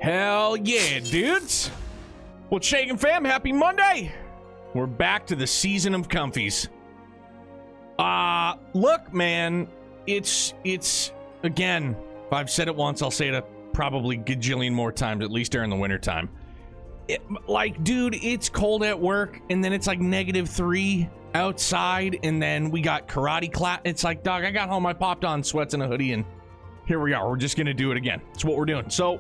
Hell yeah, dudes. What's shaking, fam? Happy Monday. We're back to the season of comfies. Look, man, it's again, if I've said it once, I'll say it probably gajillion more times, at least during the winter time. Like, dude, it's cold at work, and then it's like -3 outside, and then we got karate class. It's like, dog, I got home, I popped on sweats and a hoodie, and here we are. We're just gonna do it again. It's what we're doing. So,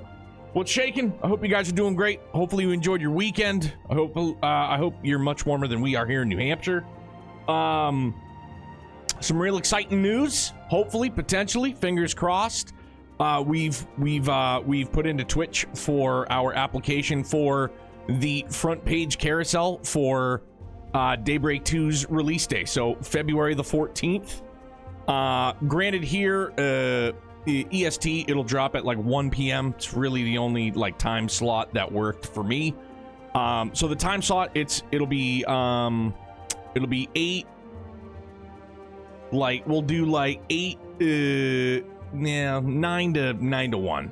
what's shaking? I hope you guys are doing great. Hopefully you enjoyed your weekend. I hope you're much warmer than we are here in New Hampshire. Some real exciting news. Hopefully, potentially, fingers crossed. We've put into Twitch for our application for the front page carousel for Daybreak 2's release day. So February the 14th. Granted, here EST, it'll drop at like 1 p.m. It's really the only like time slot that worked for me. So the time slot, it'll be 8. Like, we'll do like 9 to 1,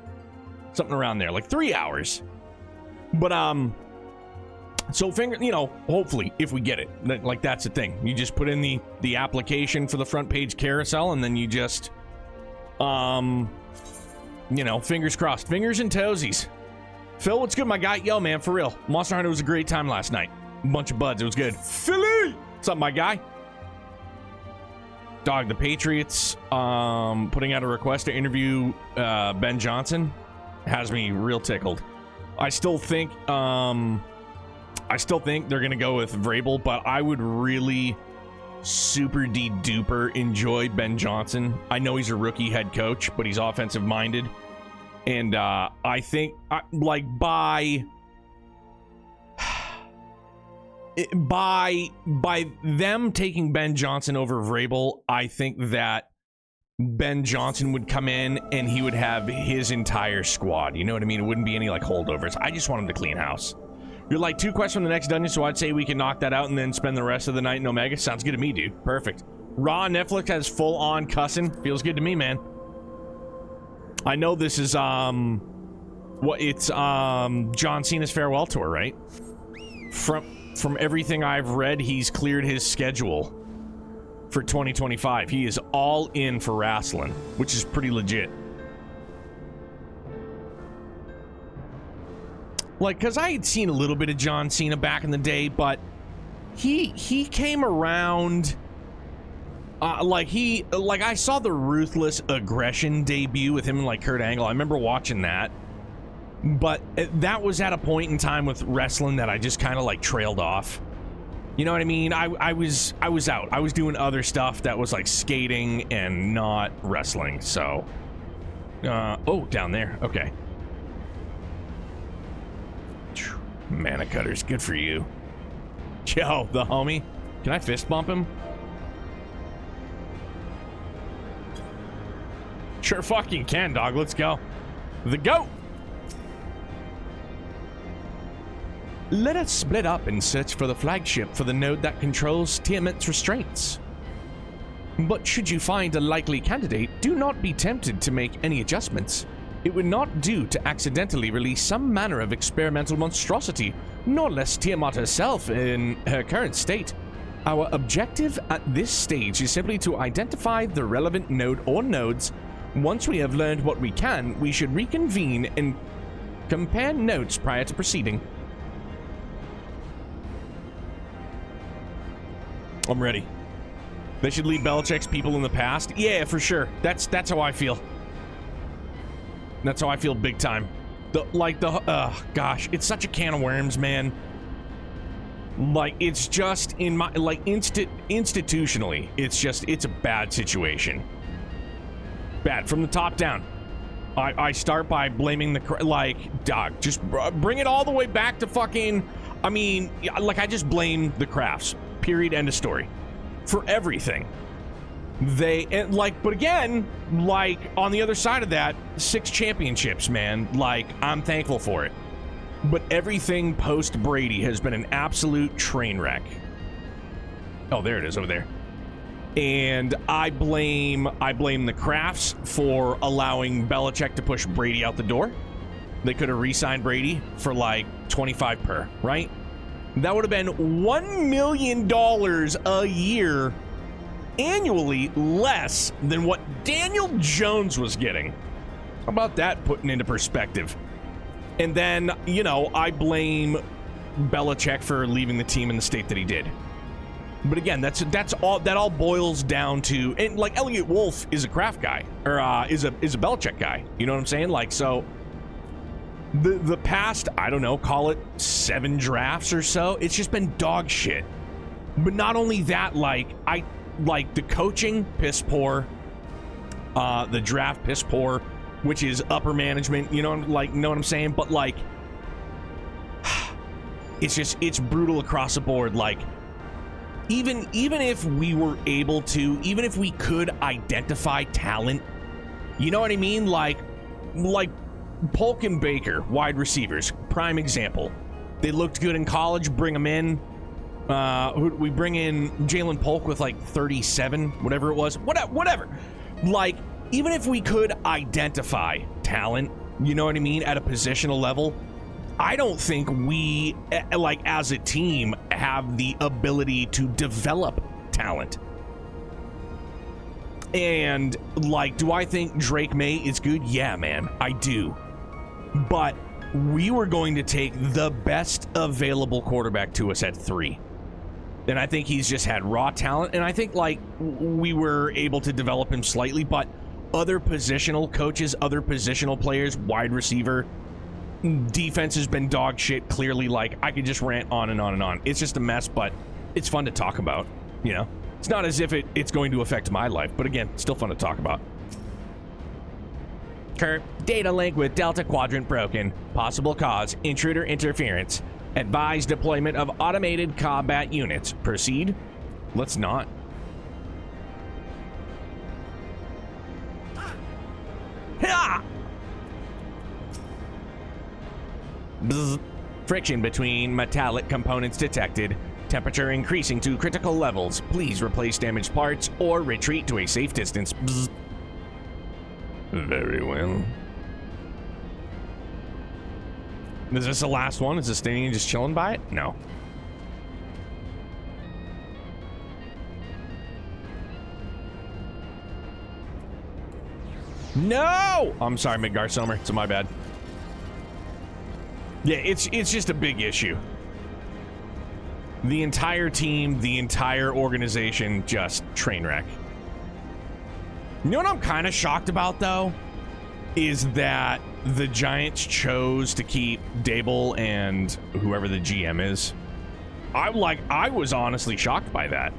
something around there, like 3 hours. But so hopefully if we get it, like, that's the thing. You just put in the application for the front page carousel, and then you just fingers crossed, fingers and toesies. Phil, what's good, my guy? Yo, man, for real, Monster Hunter was a great time last night. A bunch of buds, it was good. Philly, what's up, my guy? Dog, the Patriots putting out a request to interview Ben Johnson has me real tickled. I still think they're gonna go with Vrabel, but I would really super duper enjoy Ben Johnson. I know he's a rookie head coach, but he's offensive minded, and I think by them taking Ben Johnson over Vrabel, I think that Ben Johnson would come in and he would have his entire squad. You know what I mean? It wouldn't be any like holdovers. I just want him to clean house. You're like 2 quests from the next dungeon, so I'd say we can knock that out and then spend the rest of the night in Omega. Sounds good to me, dude. Perfect. Raw Netflix has full on cussing. Feels good to me, man. I know this is John Cena's farewell tour, right? From everything I've read, he's cleared his schedule for 2025. He is all in for wrestling, which is pretty legit. Like, because I had seen a little bit of John Cena back in the day, but he came around, I saw the Ruthless Aggression debut with him and like Kurt Angle. I remember watching that. But that was at a point in time with wrestling that I just kind of like trailed off. You know what I mean? I was out. I was doing other stuff that was like skating and not wrestling. So, oh, down there. Okay. Mana cutters, good for you. Yo, the homie. Can I fist bump him? Sure fucking can, dog. Let's go. The goat. Let us split up and search for the flagship for the node that controls Tiamat's restraints. But should you find a likely candidate, do not be tempted to make any adjustments. It would not do to accidentally release some manner of experimental monstrosity, nor less Tiamat herself in her current state. Our objective at this stage is simply to identify the relevant node or nodes. Once we have learned what we can, we should reconvene and compare notes prior to proceeding. I'm ready. They should leave Belichick's people in the past. Yeah, for sure. That's how I feel. That's how I feel big time. Gosh, it's such a can of worms, man. Like, it's just in my, like, institutionally, it's a bad situation. Bad from the top down. I start by blaming dog, just bring it all the way back to fucking, I just blame the Crafts. Period. End of story. For everything. But again, on the other side of that, 6 championships, man. I'm thankful for it. But everything post Brady has been an absolute train wreck. Oh, there it is over there. And I blame the Crafts for allowing Belichick to push Brady out the door. They could have re-signed Brady for like 25 per, right? That would have been $1 million a year annually less than what Daniel Jones was getting. How about that, putting into perspective? And then, you know, I blame Belichick for leaving the team in the state that he did. But again, that's all boils down to, and like Elliot Wolf is a Kraft guy, or is a Belichick guy. You know what I'm saying? Like, so the past, I don't know, call it 7 drafts or so, it's just been dog shit. But not only that, like the coaching piss poor, the draft piss poor, which is upper management. You know, know what I'm saying? But like, it's brutal across the board. Like, even if we were able to, even if we could identify talent, you know what I mean? Like Polk and Baker, wide receivers, prime example. They looked good in college, bring them in. We bring in Jalen Polk with like 37, whatever it was. Whatever. Like, even if we could identify talent, you know what I mean, at a positional level, I don't think we, like, as a team, have the ability to develop talent. And, like, do I think Drake May is good? Yeah, man, I do. But we were going to take the best available quarterback to us at 3. And I think he's just had raw talent. And I think, like, we were able to develop him slightly. But other positional coaches, other positional players, wide receiver, defense has been dog shit, clearly. Like, I could just rant on and on and on. It's just a mess, but it's fun to talk about, you know? It's not as if it's going to affect my life. But again, still fun to talk about. Kurt, data link with Delta Quadrant broken. Possible cause, intruder interference. Advise deployment of automated combat units. Proceed? Let's not. Ha! Bzz. Friction between metallic components detected. Temperature increasing to critical levels. Please replace damaged parts or retreat to a safe distance. Bzz. Very well. Is this the last one? Is this thing just chilling by it? No. No! I'm sorry, Midgar Somer. It's my bad. Yeah, it's just a big issue. The entire team, the entire organization, just train wreck. You know what I'm kind of shocked about, though? Is that the Giants chose to keep Dable and whoever the GM is. I was honestly shocked by that.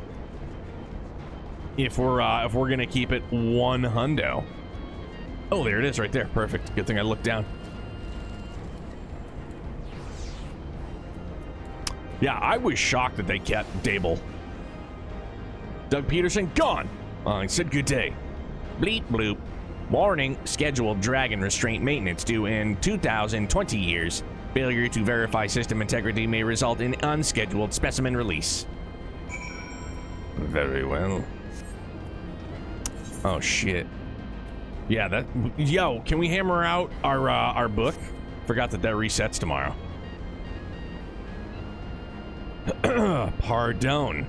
If we're gonna keep it 1 hundo. Oh, there it is right there. Perfect. Good thing I looked down. Yeah, I was shocked that they kept Dable. Doug Peterson, gone. He said good day. Bleep bloop. Warning, scheduled dragon restraint maintenance due in 2020 years. Failure to verify system integrity may result in unscheduled specimen release. Very well. Oh, shit. Yeah, that... Yo, can we hammer out our book? Forgot that resets tomorrow. Pardon.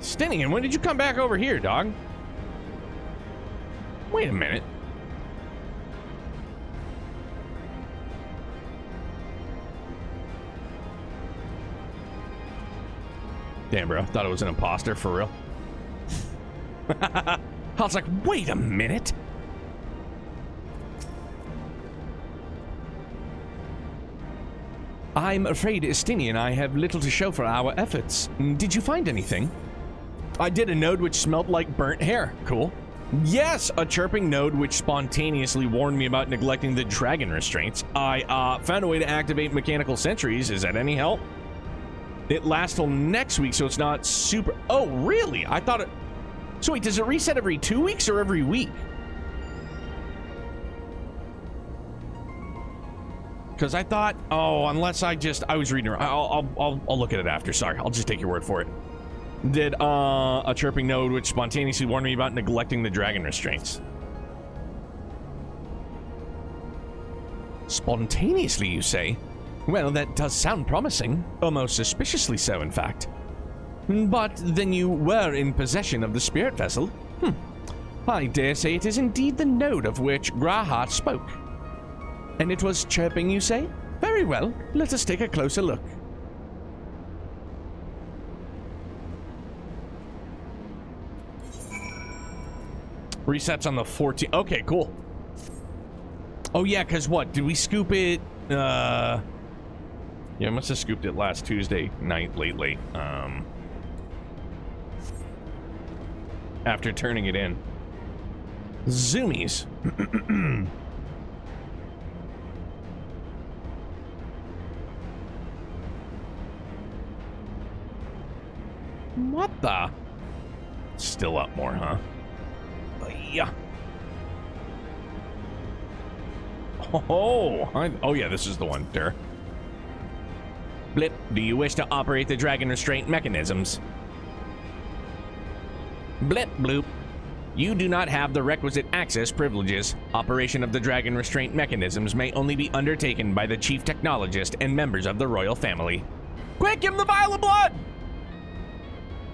Stinian, when did you come back over here, dog? Wait a minute. Damn, bro. Thought it was an imposter for real. I was like, wait a minute. I'm afraid Estini and I have little to show for our efforts. Did you find anything? I did a node which smelled like burnt hair. Cool. Yes, a chirping node which spontaneously warned me about neglecting the dragon restraints. I found a way to activate mechanical sentries. Is that any help? It lasts till next week, so it's not super... Oh, really? I thought it... So wait, does it reset every 2 weeks or every week? Because I thought... Oh, unless I was reading... I'll look at it after. Sorry, I'll just take your word for it. Did a chirping node which spontaneously warned me about neglecting the dragon restraints. Spontaneously, you say? Well, that does sound promising. Almost suspiciously so, in fact. But then you were in possession of the spirit vessel? I dare say it is indeed the node of which Grahat spoke. And it was chirping, you say? Very well, let us take a closer look. Resets on the 14th. Okay, cool. Oh yeah, because what? Did we scoop it? Yeah, I must have scooped it last Tuesday night, late. After turning it in. Zoomies. What the? Still up more, huh? Yeah. Oh yeah, this is the one, Dur. Blip, do you wish to operate the dragon restraint mechanisms? Blip, bloop. You do not have the requisite access privileges. Operation of the dragon restraint mechanisms may only be undertaken by the chief technologist and members of the royal family. Quick, give him the vial of blood!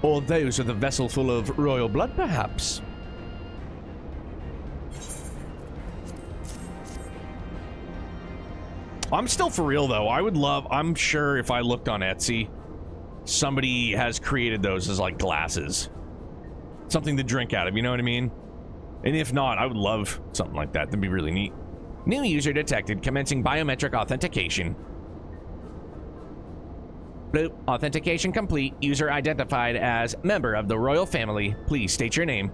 Or those of the vessel full of royal blood, perhaps? I'm still for real, though. I'm sure if I looked on Etsy, somebody has created those as, like, glasses. Something to drink out of, you know what I mean? And if not, I would love something like that. That'd be really neat. New user detected, commencing biometric authentication. Bloop. Authentication complete. User identified as member of the royal family. Please state your name.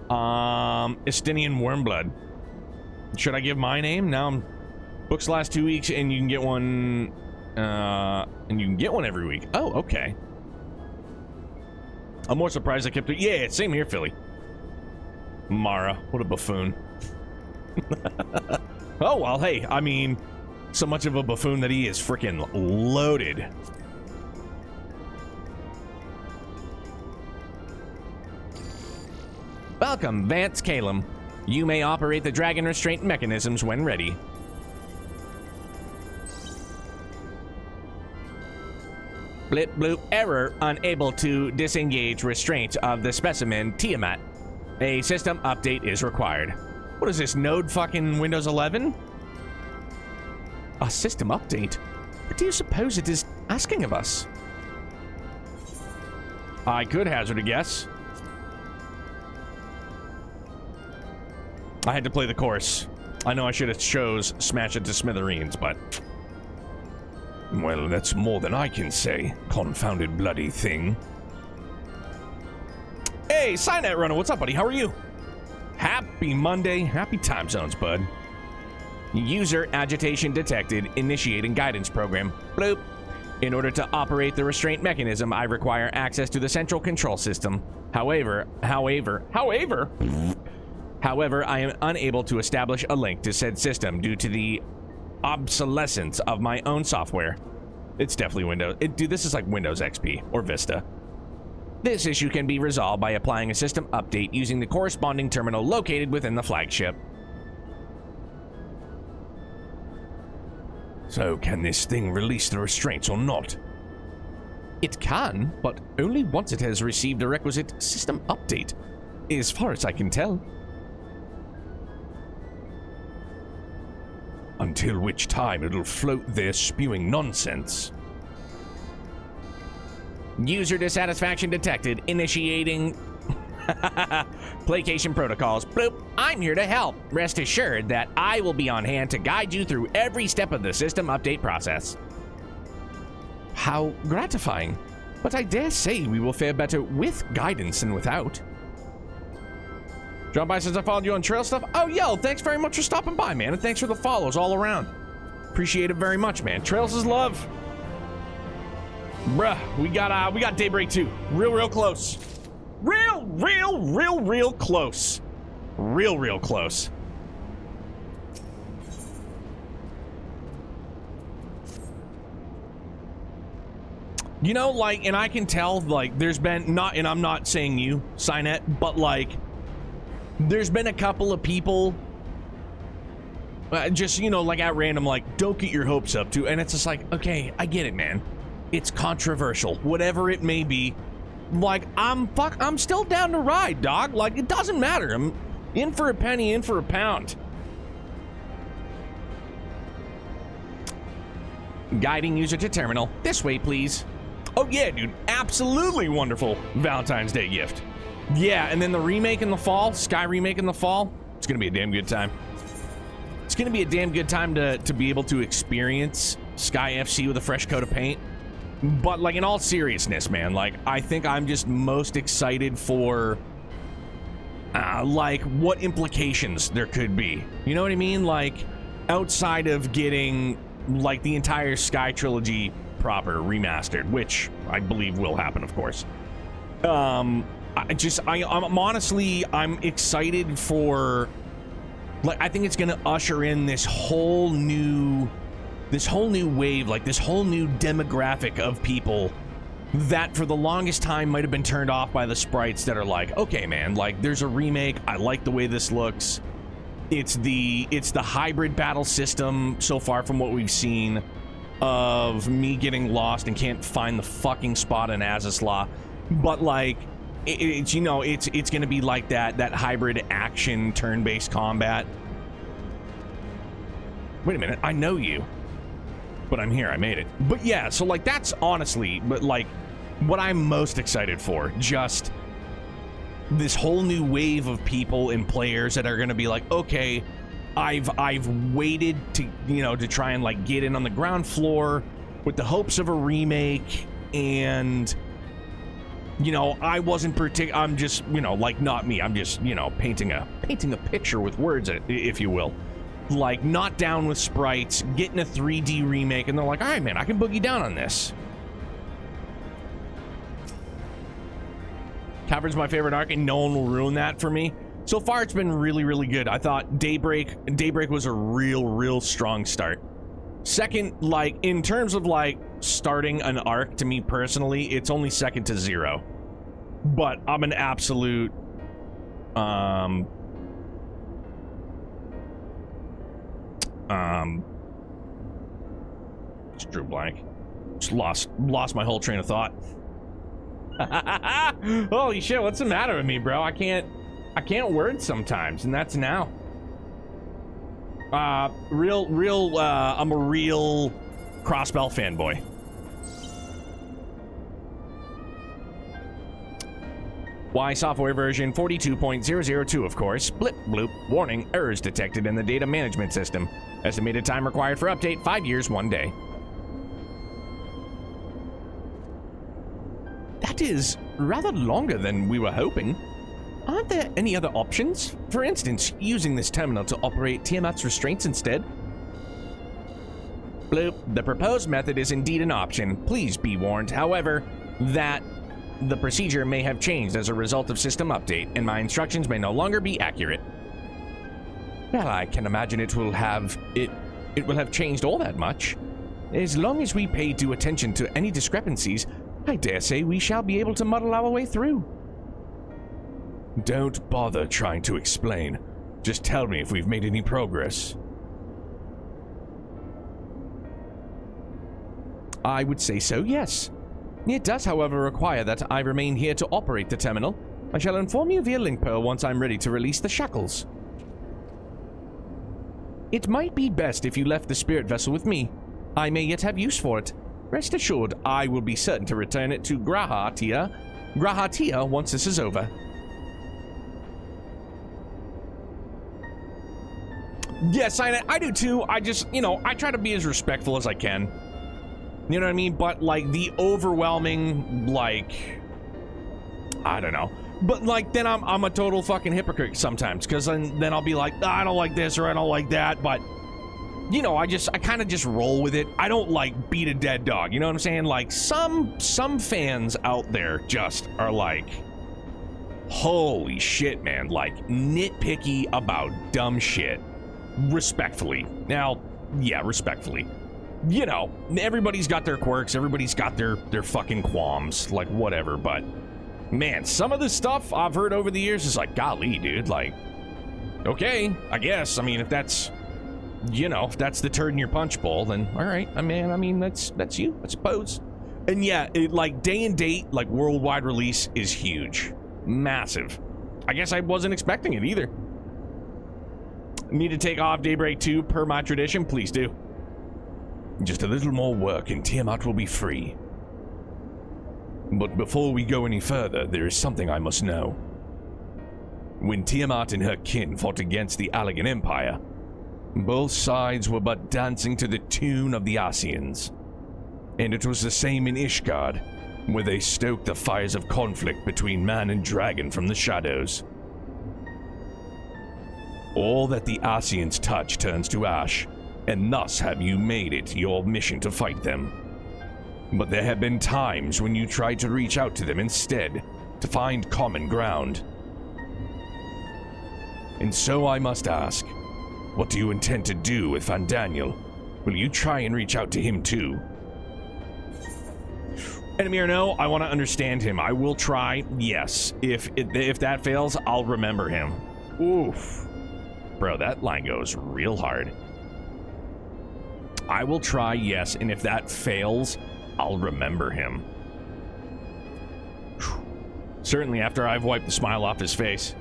Estinian Wormblood. Should I give my name? Now, books last 2 weeks, and you can get one, every week. Oh, okay. I'm more surprised I kept it. Yeah, same here, Philly. Mara, what a buffoon. Oh, well, hey, I mean, so much of a buffoon that he is freaking loaded. Welcome, Vance Calum. You may operate the dragon restraint mechanisms when ready. Blip bloop error, unable to disengage restraints of the specimen Tiamat. A system update is required. What is this, node fucking Windows 11? A system update? What do you suppose it is asking of us? I could hazard a guess. I had to play the course. I know I should have chose Smash It to Smithereens, but... well, that's more than I can say. Confounded bloody thing. Hey, Signet Runner, what's up, buddy? How are you? Happy Monday. Happy time zones, bud. User agitation detected. Initiating guidance program. Bloop. In order to operate the restraint mechanism, I require access to the central control system. However, I am unable to establish a link to said system due to the obsolescence of my own software. It's definitely Windows. Dude, this is like Windows XP or Vista. This issue can be resolved by applying a system update using the corresponding terminal located within the flagship. So, can this thing release the restraints or not? It can, but only once it has received a requisite system update, as far as I can tell. Until which time it'll float there spewing nonsense. User dissatisfaction detected. Initiating placation protocols. Bloop. I'm here to help. Rest assured that I will be on hand to guide you through every step of the system update process. How gratifying. But I dare say we will fare better with guidance than without. John By says I followed you on trail stuff. Oh, yo, thanks very much for stopping by, man. And thanks for the follows all around. Appreciate it very much, man. Trails is love. Bruh, we got Daybreak 2. Real close. Real close. Real close. You know, like, and I can tell, like, there's been, and I'm not saying you, Signet, but, like, there's been a couple of people Just, you know, like at random, like, don't get your hopes up to. And it's just like, okay, I get it, man. It's controversial, whatever it may be. Like, I'm still down to ride, dog. Like, it doesn't matter. I'm in for a penny, in for a pound. Guiding user to terminal. This way, please. Oh, yeah, dude. Absolutely wonderful Valentine's Day gift. Yeah, and then the remake in the fall, Sky remake in the fall. It's going to be a damn good time. It's going to be a damn good time to be able to experience Sky FC with a fresh coat of paint. But, like, in all seriousness, man, like, I think I'm just most excited for, like, what implications there could be. You know what I mean? Like, outside of getting, like, the entire Sky trilogy proper remastered, which I believe will happen, of course. I'm honestly, I'm excited for, like, I think it's gonna usher in this whole new wave, like this whole new demographic of people that for the longest time might have been turned off by the sprites that are like, okay, man, like, there's a remake, I like the way this looks. It's the hybrid battle system so far from what we've seen of me getting lost and can't find the fucking spot in Azislaw. But, like, it's, you know, it's going to be like that hybrid action turn-based combat. Wait a minute, I know you. But I'm here, I made it. But yeah, so, like, that's honestly, but, like, what I'm most excited for. Just this whole new wave of people and players that are going to be like, okay, I've waited to, you know, to try and, like, get in on the ground floor with the hopes of a remake, and, you know, I wasn't I'm just, you know, like, not me. I'm just, you know, painting a picture with words, if you will. Like, not down with sprites, getting a 3D remake, and they're like, all right, man, I can boogie down on this. Cavern's my favorite arc, and no one will ruin that for me. So far, it's been really, really good. I thought Daybreak was a real strong start. Second, like, in terms of, like, starting an arc, to me personally, it's only second to Zero. But I'm an absolute, just drew blank. Just lost my whole train of thought. Holy shit, what's the matter with me, bro? I can't word sometimes, and that's now. I'm a real Crossbell fanboy. Y software version 42.002, of course. Blip, bloop, warning, errors detected in the data management system. Estimated time required for update, 5 years, 1 day. That is rather longer than we were hoping. Aren't there any other options? For instance, using this terminal to operate Tiamat's restraints instead? Bloop, the proposed method is indeed an option. Please be warned, however, that the procedure may have changed as a result of system update, and my instructions may no longer be accurate. Well, I can imagine it will have changed all that much. As long as we pay due attention to any discrepancies, I dare say we shall be able to muddle our way through. Don't bother trying to explain. Just tell me if we've made any progress. I would say so, yes. It does, however, require that I remain here to operate the terminal. I shall inform you via link pearl once I'm ready to release the shackles. It might be best if you left the spirit vessel with me. I may yet have use for it. Rest assured, I will be certain to return it to Grahatia once this is over. Yes, I do too. I just, you know, I try to be as respectful as I can. You know what I mean? But, like, the overwhelming, like, I don't know. But, like, then I'm a total fucking hypocrite sometimes, because then I'll be like, oh, I don't like this or I don't like that, but, you know, I kind of just roll with it. I don't, like, beat a dead dog, you know what I'm saying? Like, some fans out there just are like, holy shit, man, like, nitpicky about dumb shit. Respectfully. Now, yeah, respectfully. You know, everybody's got their quirks, everybody's got their fucking qualms, like, whatever, but, man, some of the stuff I've heard over the years is like, golly, dude, like, okay, I guess. I mean, if that's you know, if that's the turd in your punch bowl, then all right. I mean, that's you, I suppose. And yeah, it, like, day and date, like, worldwide release is huge. Massive. I guess I wasn't expecting it either. Need to take off Daybreak 2 per my tradition? Please do. Just a little more work and Tiamat will be free. But before we go any further, there is something I must know. When Tiamat and her kin fought against the Allegan Empire, both sides were but dancing to the tune of the Ascians. And it was the same in Ishgard, where they stoked the fires of conflict between man and dragon from the shadows. All that the Ascians touch turns to ash, and thus have you made it your mission to fight them. But there have been times when you tried to reach out to them instead, to find common ground. And so I must ask, what do you intend to do with Van Daniel? Will you try and reach out to him too? Enemy or no, I want to understand him. I will try, yes. If that fails, I'll remember him. Oof. Bro, that line goes real hard. I will try, yes, and if that fails, I'll remember him. Whew. Certainly after I've wiped the smile off his face.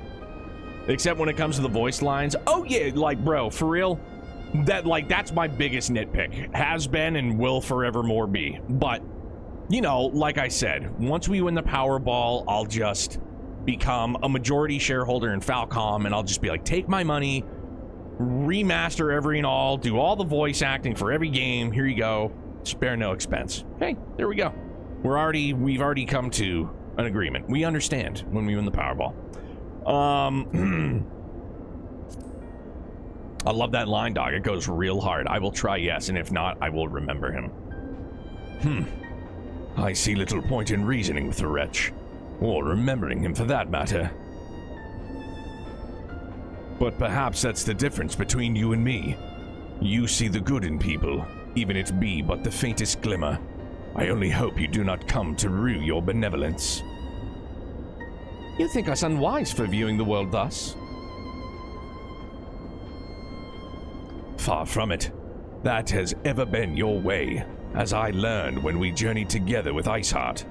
Except when it comes to the voice lines. Oh yeah, like, bro, for real? That's my biggest nitpick. Has been and will forevermore be. But, you know, like I said, once we win the Powerball, I'll just become a majority shareholder in Falcom, and I'll just be like, take my money, remaster every and all, do all the voice acting for every game, here you go, spare no expense. Hey, there we go. We've already come to an agreement. We understand when we win the Powerball. I love that line, dog. It goes real hard. I will try, yes, and if not, I will remember him. I see little point in reasoning with the wretch, or remembering him for that matter. But perhaps that's the difference between you and me. You see the good in people, even it be but the faintest glimmer. I only hope you do not come to rue your benevolence. You think us unwise for viewing the world thus? Far from it. That has ever been your way, as I learned when we journeyed together with Iceheart.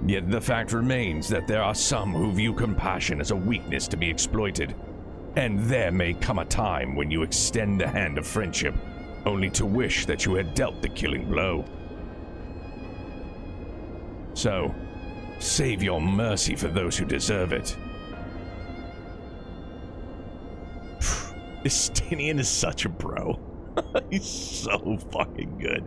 Yet the fact remains that there are some who view compassion as a weakness to be exploited, and there may come a time when you extend the hand of friendship, only to wish that you had dealt the killing blow. So, save your mercy for those who deserve it. Estinian is such a bro. He's so fucking good.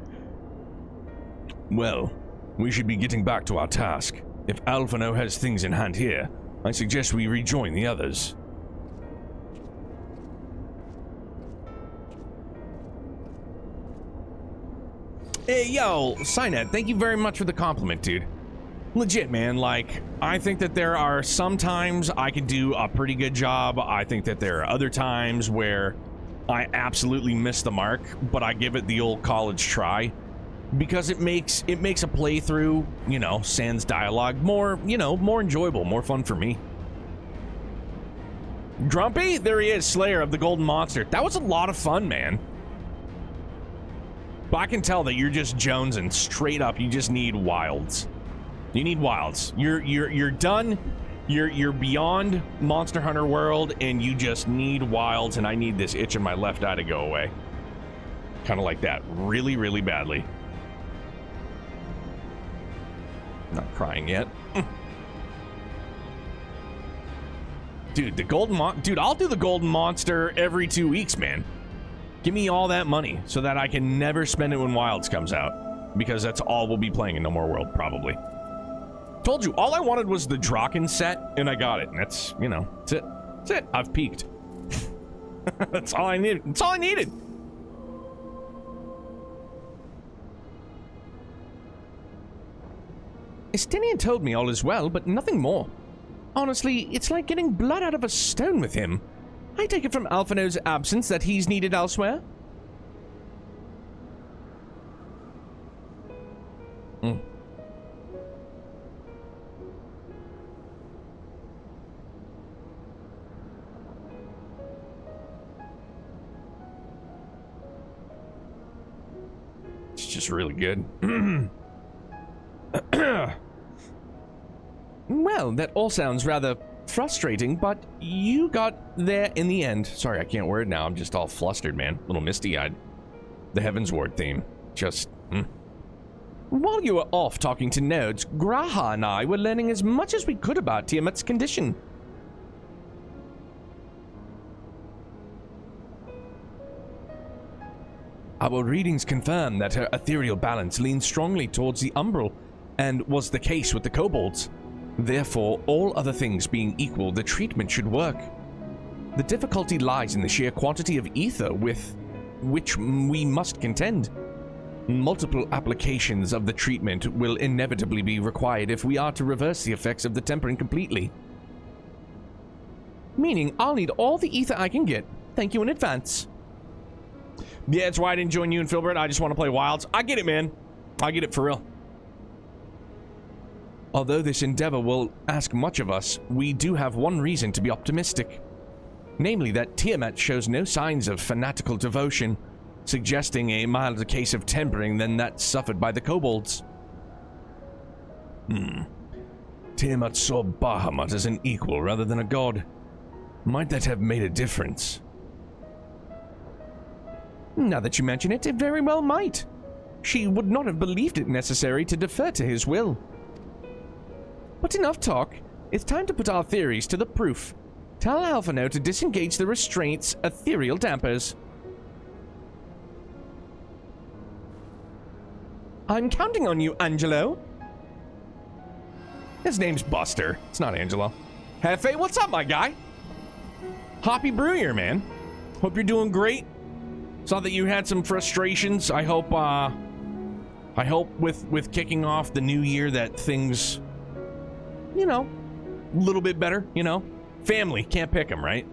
Well, we should be getting back to our task. If Alphino has things in hand here, I suggest we rejoin the others. Hey, yo, Cynet, thank you very much for the compliment, dude. Legit, man, like, I think that there are some times I can do a pretty good job. I think that there are other times where I absolutely miss the mark, but I give it the old college try. Because it makes a playthrough, you know, sans dialogue, more, you know, more enjoyable, more fun for me. Grumpy? There he is, Slayer of the Golden Monster. That was a lot of fun, man. But I can tell that you're just jonesing straight up. You just need wilds. You need wilds. You're done. You're beyond Monster Hunter World, and you just need wilds. And I need this itch in my left eye to go away. Kind of like that, really, really badly. Not crying yet. Dude, dude, I'll do the Golden Monster every 2 weeks, man. Give me all that money so that I can never spend it when Wilds comes out. Because that's all we'll be playing in No More World, probably. Told you, all I wanted was the Draken set, and I got it. And that's, you know, that's it. That's it. I've peaked. That's all I needed. That's all I needed. Estinian told me all is well, but nothing more. Honestly, it's like getting blood out of a stone with him. I take it from Alphino's absence that he's needed elsewhere. just really good. Well, that all sounds rather frustrating, but you got there in the end. Sorry, I can't word now. I'm just all flustered, man. A little misty-eyed. The Heavens Ward theme. Just, While you were off talking to nodes, Graha and I were learning as much as we could about Tiamat's condition. Our readings confirm that her ethereal balance leans strongly towards the umbral, and was the case with the kobolds. Therefore, all other things being equal, the treatment should work. The difficulty lies in the sheer quantity of ether with which we must contend. Multiple applications of the treatment will inevitably be required if we are to reverse the effects of the tempering completely. Meaning, I'll need all the ether I can get. Thank you in advance. Yeah, that's why I didn't join you and Filbert. I just want to play Wilds. I get it, man. I get it for real. Although this endeavor will ask much of us, we do have one reason to be optimistic. Namely that Tiamat shows no signs of fanatical devotion, suggesting a milder case of tempering than that suffered by the kobolds. Tiamat saw Bahamut as an equal rather than a god. Might that have made a difference? Now that you mention it, it very well might. She would not have believed it necessary to defer to his will. But enough talk. It's time to put our theories to the proof. Tell Alphino to disengage the restraints ethereal dampers. I'm counting on you, Angelo. His name's Buster. It's not Angelo. Hefe, what's up, my guy? Hoppy Brew here, man. Hope you're doing great. Saw that you had some frustrations. I hope with kicking off the new year that things, you know, a little bit better, you know. Family, can't pick them, right?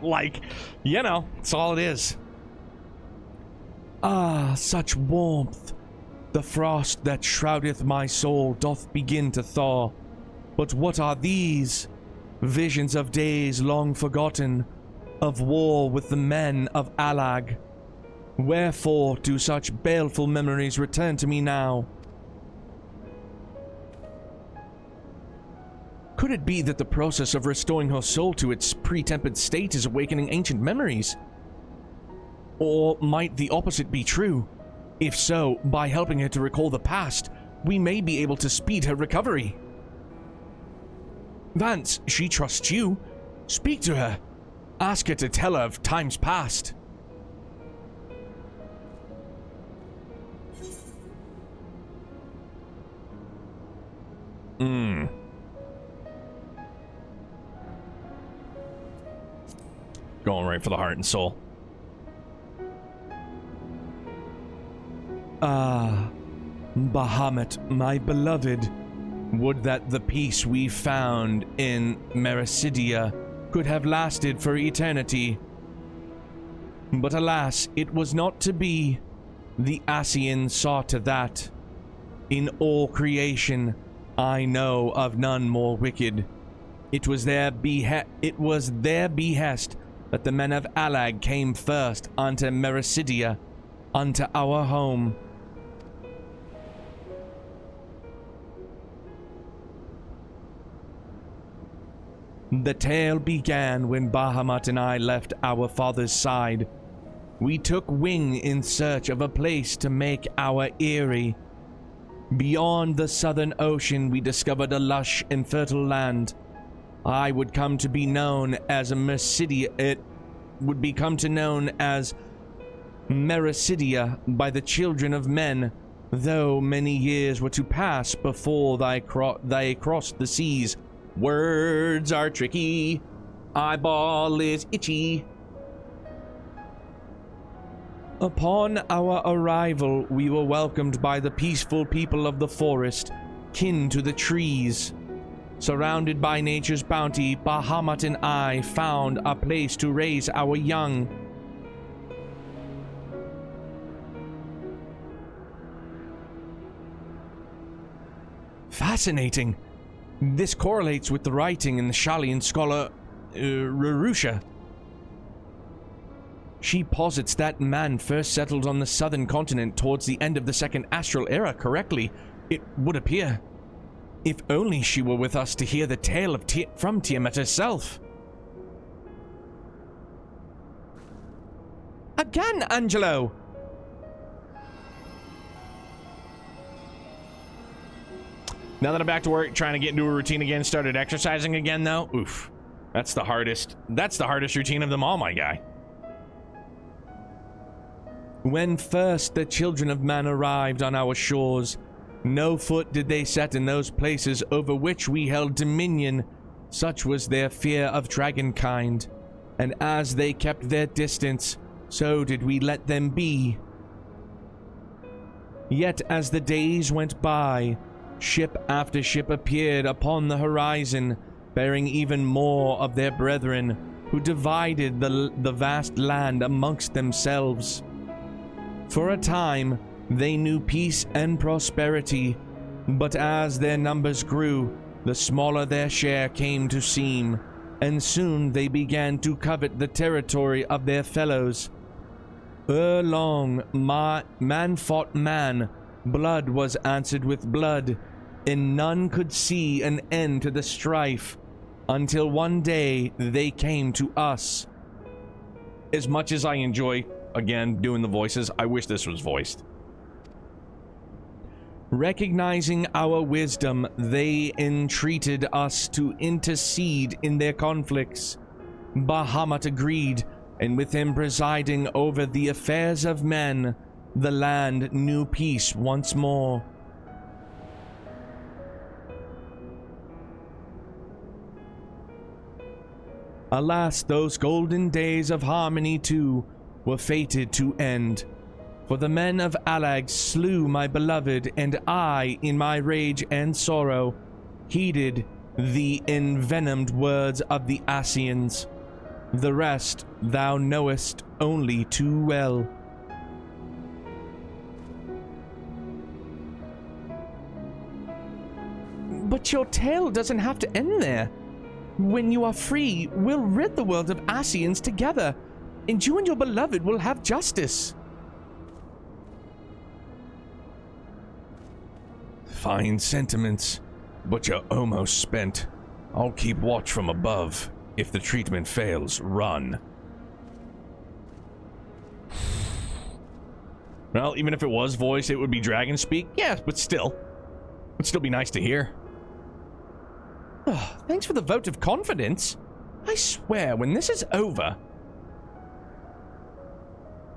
Like, you know, that's all it is. Ah, such warmth. The frost that shroudeth my soul doth begin to thaw. But what are these? Visions of days long forgotten, of war with the men of Alag. Wherefore do such baleful memories return to me now? Could it be that the process of restoring her soul to its pre-tempered state is awakening ancient memories? Or might the opposite be true? If so, by helping her to recall the past, we may be able to speed her recovery. Vance, she trusts you. Speak to her. Ask her to tell her of times past. Going right for the heart and soul. Ah, Bahamut, my beloved, would that the peace we found in Mericidia could have lasted for eternity. But alas, it was not to be. The Ascian saw to that. In all creation, I know of none more wicked. It was their behest that the men of Alag came first unto Mericidia, unto our home. The tale began when Bahamut and I left our father's side. We took wing in search of a place to make our eyrie. Beyond the southern ocean, we discovered a lush and fertile land. I would come to be known as Mericidia. It would become to known as Mericidia by the children of men, though many years were to pass before they crossed the seas. Words are tricky. Eyeball is itchy. Upon our arrival, we were welcomed by the peaceful people of the forest, kin to the trees. Surrounded by nature's bounty, Bahamut and I found a place to raise our young. Fascinating. This correlates with the writing in the Shalian scholar Rarusha. She posits that man first settled on the southern continent towards the end of the second astral era correctly, it would appear. If only she were with us to hear the tale of from Tiamat herself. Again, Angelo! Now that I'm back to work, trying to get into a routine again, started exercising again though. Oof. That's the hardest routine of them all, my guy. When first the children of man arrived on our shores, no foot did they set in those places over which we held dominion. Such was their fear of dragonkind. And as they kept their distance, so did we let them be. Yet as the days went by, ship after ship appeared upon the horizon, bearing even more of their brethren, who divided the vast land amongst themselves. For a time, they knew peace and prosperity, but as their numbers grew, the smaller their share came to seem, and soon they began to covet the territory of their fellows. Ere long, man fought man, blood was answered with blood, and none could see an end to the strife, until one day they came to us. As much as I enjoy, again, doing the voices, I wish this was voiced. Recognizing our wisdom, they entreated us to intercede in their conflicts. Bahamut agreed, and with him presiding over the affairs of men, the land knew peace once more. Alas, those golden days of harmony too were fated to end. For the men of Alag slew my beloved, and I, in my rage and sorrow, heeded the envenomed words of the Asians. The rest thou knowest only too well. But your tale doesn't have to end there. When you are free, we'll rid the world of Asians together, and you and your beloved will have justice. Fine sentiments, but you're almost spent. I'll keep watch from above. If the treatment fails, run. Well, even if it was voice, it would be dragon speak. Yeah, but still. It'd still be nice to hear. Oh, thanks for the vote of confidence. I swear, when this is over...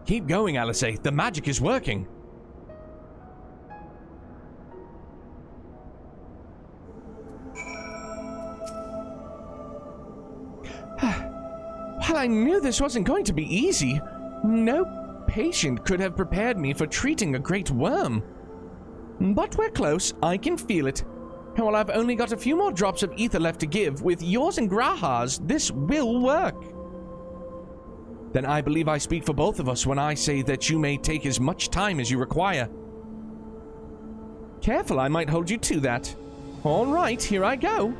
Keep going, Alice. The magic is working. Well, I knew this wasn't going to be easy. No patient could have prepared me for treating a great worm. But we're close. I can feel it. And while I've only got a few more drops of ether left to give, with yours and Graha's, this will work. Then I believe I speak for both of us when I say that you may take as much time as you require. Careful, I might hold you to that. All right, here I go.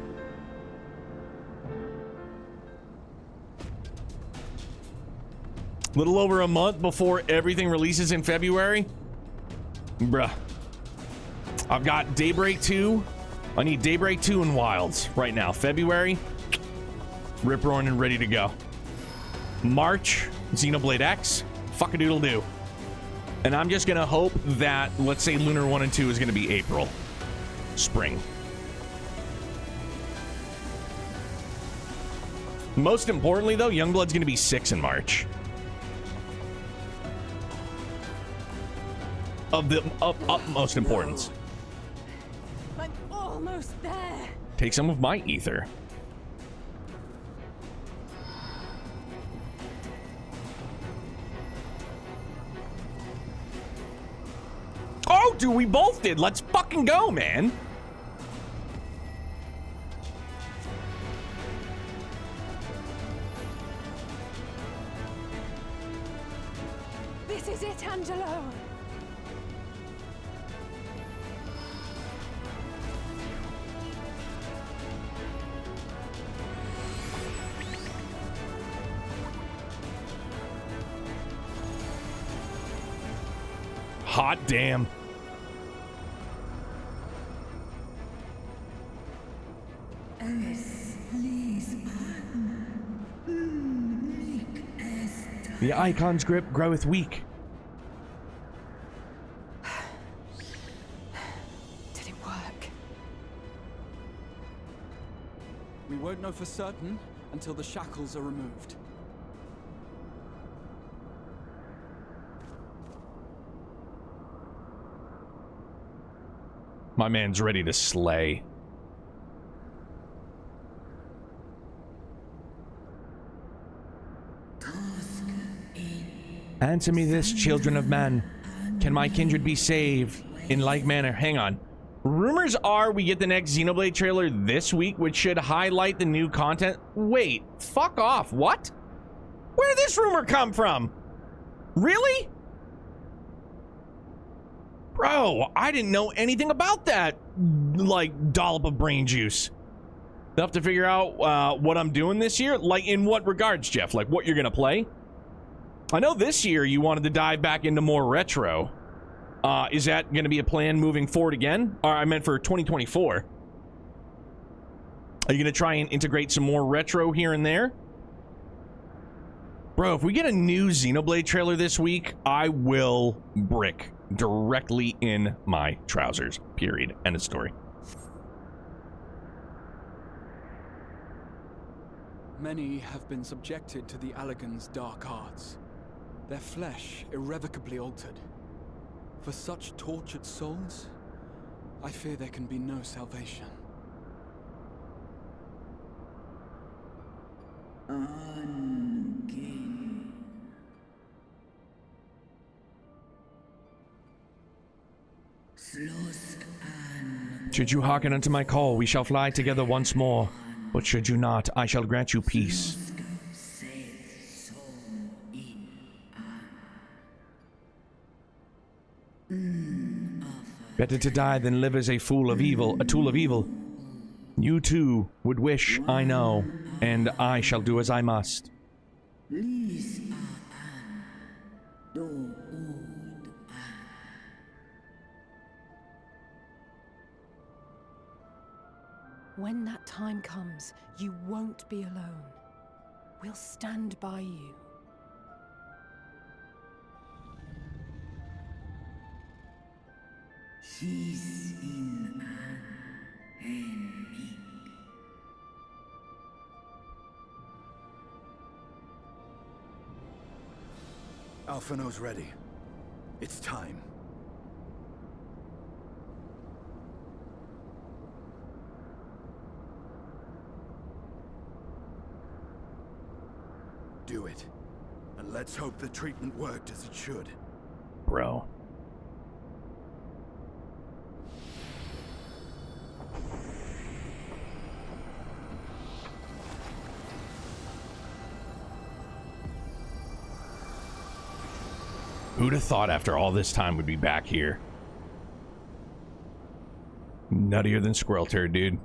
Little over a month before everything releases in February. Bruh. I've got Daybreak 2. I need Daybreak 2 and Wilds right now. February, rip-roaring and ready to go. March, Xenoblade X, fuck-a-doodle-doo. And I'm just gonna hope that, let's say, Lunar 1 and 2 is gonna be April. Spring. Most importantly, though, Youngblood's gonna be 6 in March. Of the utmost importance. I'm almost there. Take some of my ether. Oh, dude, we both did. Let's fucking go, man. This is it, Angelo. Hot damn. The icon's grip groweth weak. Did it work? We won't know for certain until the shackles are removed. My man's ready to slay. Answer me this, children of man. Can my kindred be saved in like manner? Hang on. Rumors are we get the next Xenoblade trailer this week, which should highlight the new content. Wait, fuck off. What? Where did this rumor come from? Really? Bro, I didn't know anything about that, like, dollop of brain juice. They'll have to figure out what I'm doing this year. Like, in what regards, Jeff? Like, what you're gonna play? I know this year you wanted to dive back into more retro. Is that gonna be a plan moving forward again? Or I meant for 2024. Are you gonna try and integrate some more retro here and there? Bro, if we get a new Xenoblade trailer this week, I will brick directly in my trousers. Period. End of story. Many have been subjected to the Allagan's dark arts, their flesh irrevocably altered. For such tortured souls, I fear there can be no salvation. Should you hearken unto my call, we shall fly together once more. But should you not, I shall grant you peace. Better to die than live as a fool of evil, a tool of evil. You too would wish, I know, and I shall do as I must. When that time comes, you won't be alone. We'll stand by you. Alphino's ready. It's time. Do it. And let's hope the treatment worked as it should. Bro. Who'd have thought after all this time we'd be back here? Nuttier than squirrel turd, dude.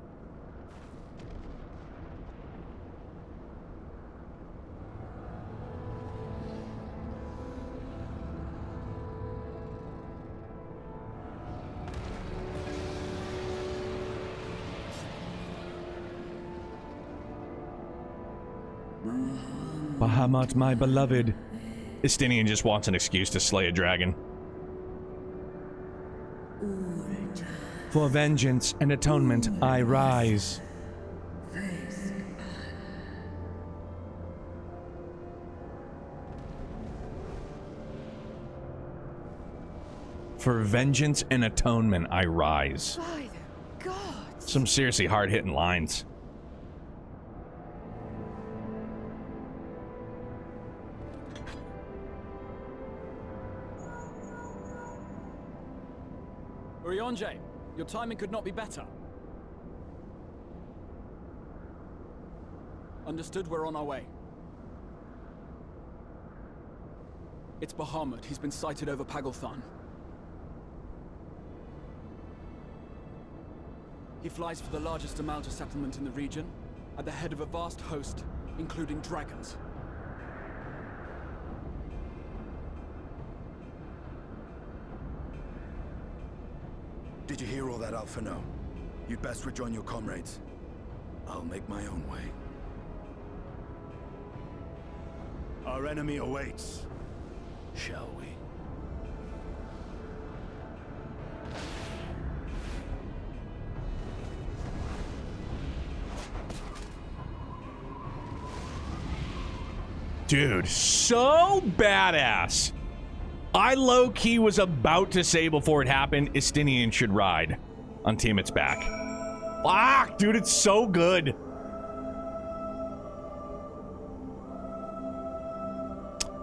Bahamut, my beloved. Istinian just wants an excuse to slay a dragon. For vengeance and atonement I rise. For vengeance and atonement I rise. By the gods! Some seriously hard-hitting lines. Orionje, your timing could not be better. Understood, we're on our way. It's Bahamut. He's been sighted over Pagalthan. He flies for the largest Amalta settlement in the region, at the head of a vast host, including dragons. Did you hear all that, Alpha? No. You'd best rejoin your comrades. I'll make my own way. Our enemy awaits. Shall we? Dude, so badass. I low-key was about to say before it happened, Estinian should ride on Tiamat's back. Fuck, dude, it's so good.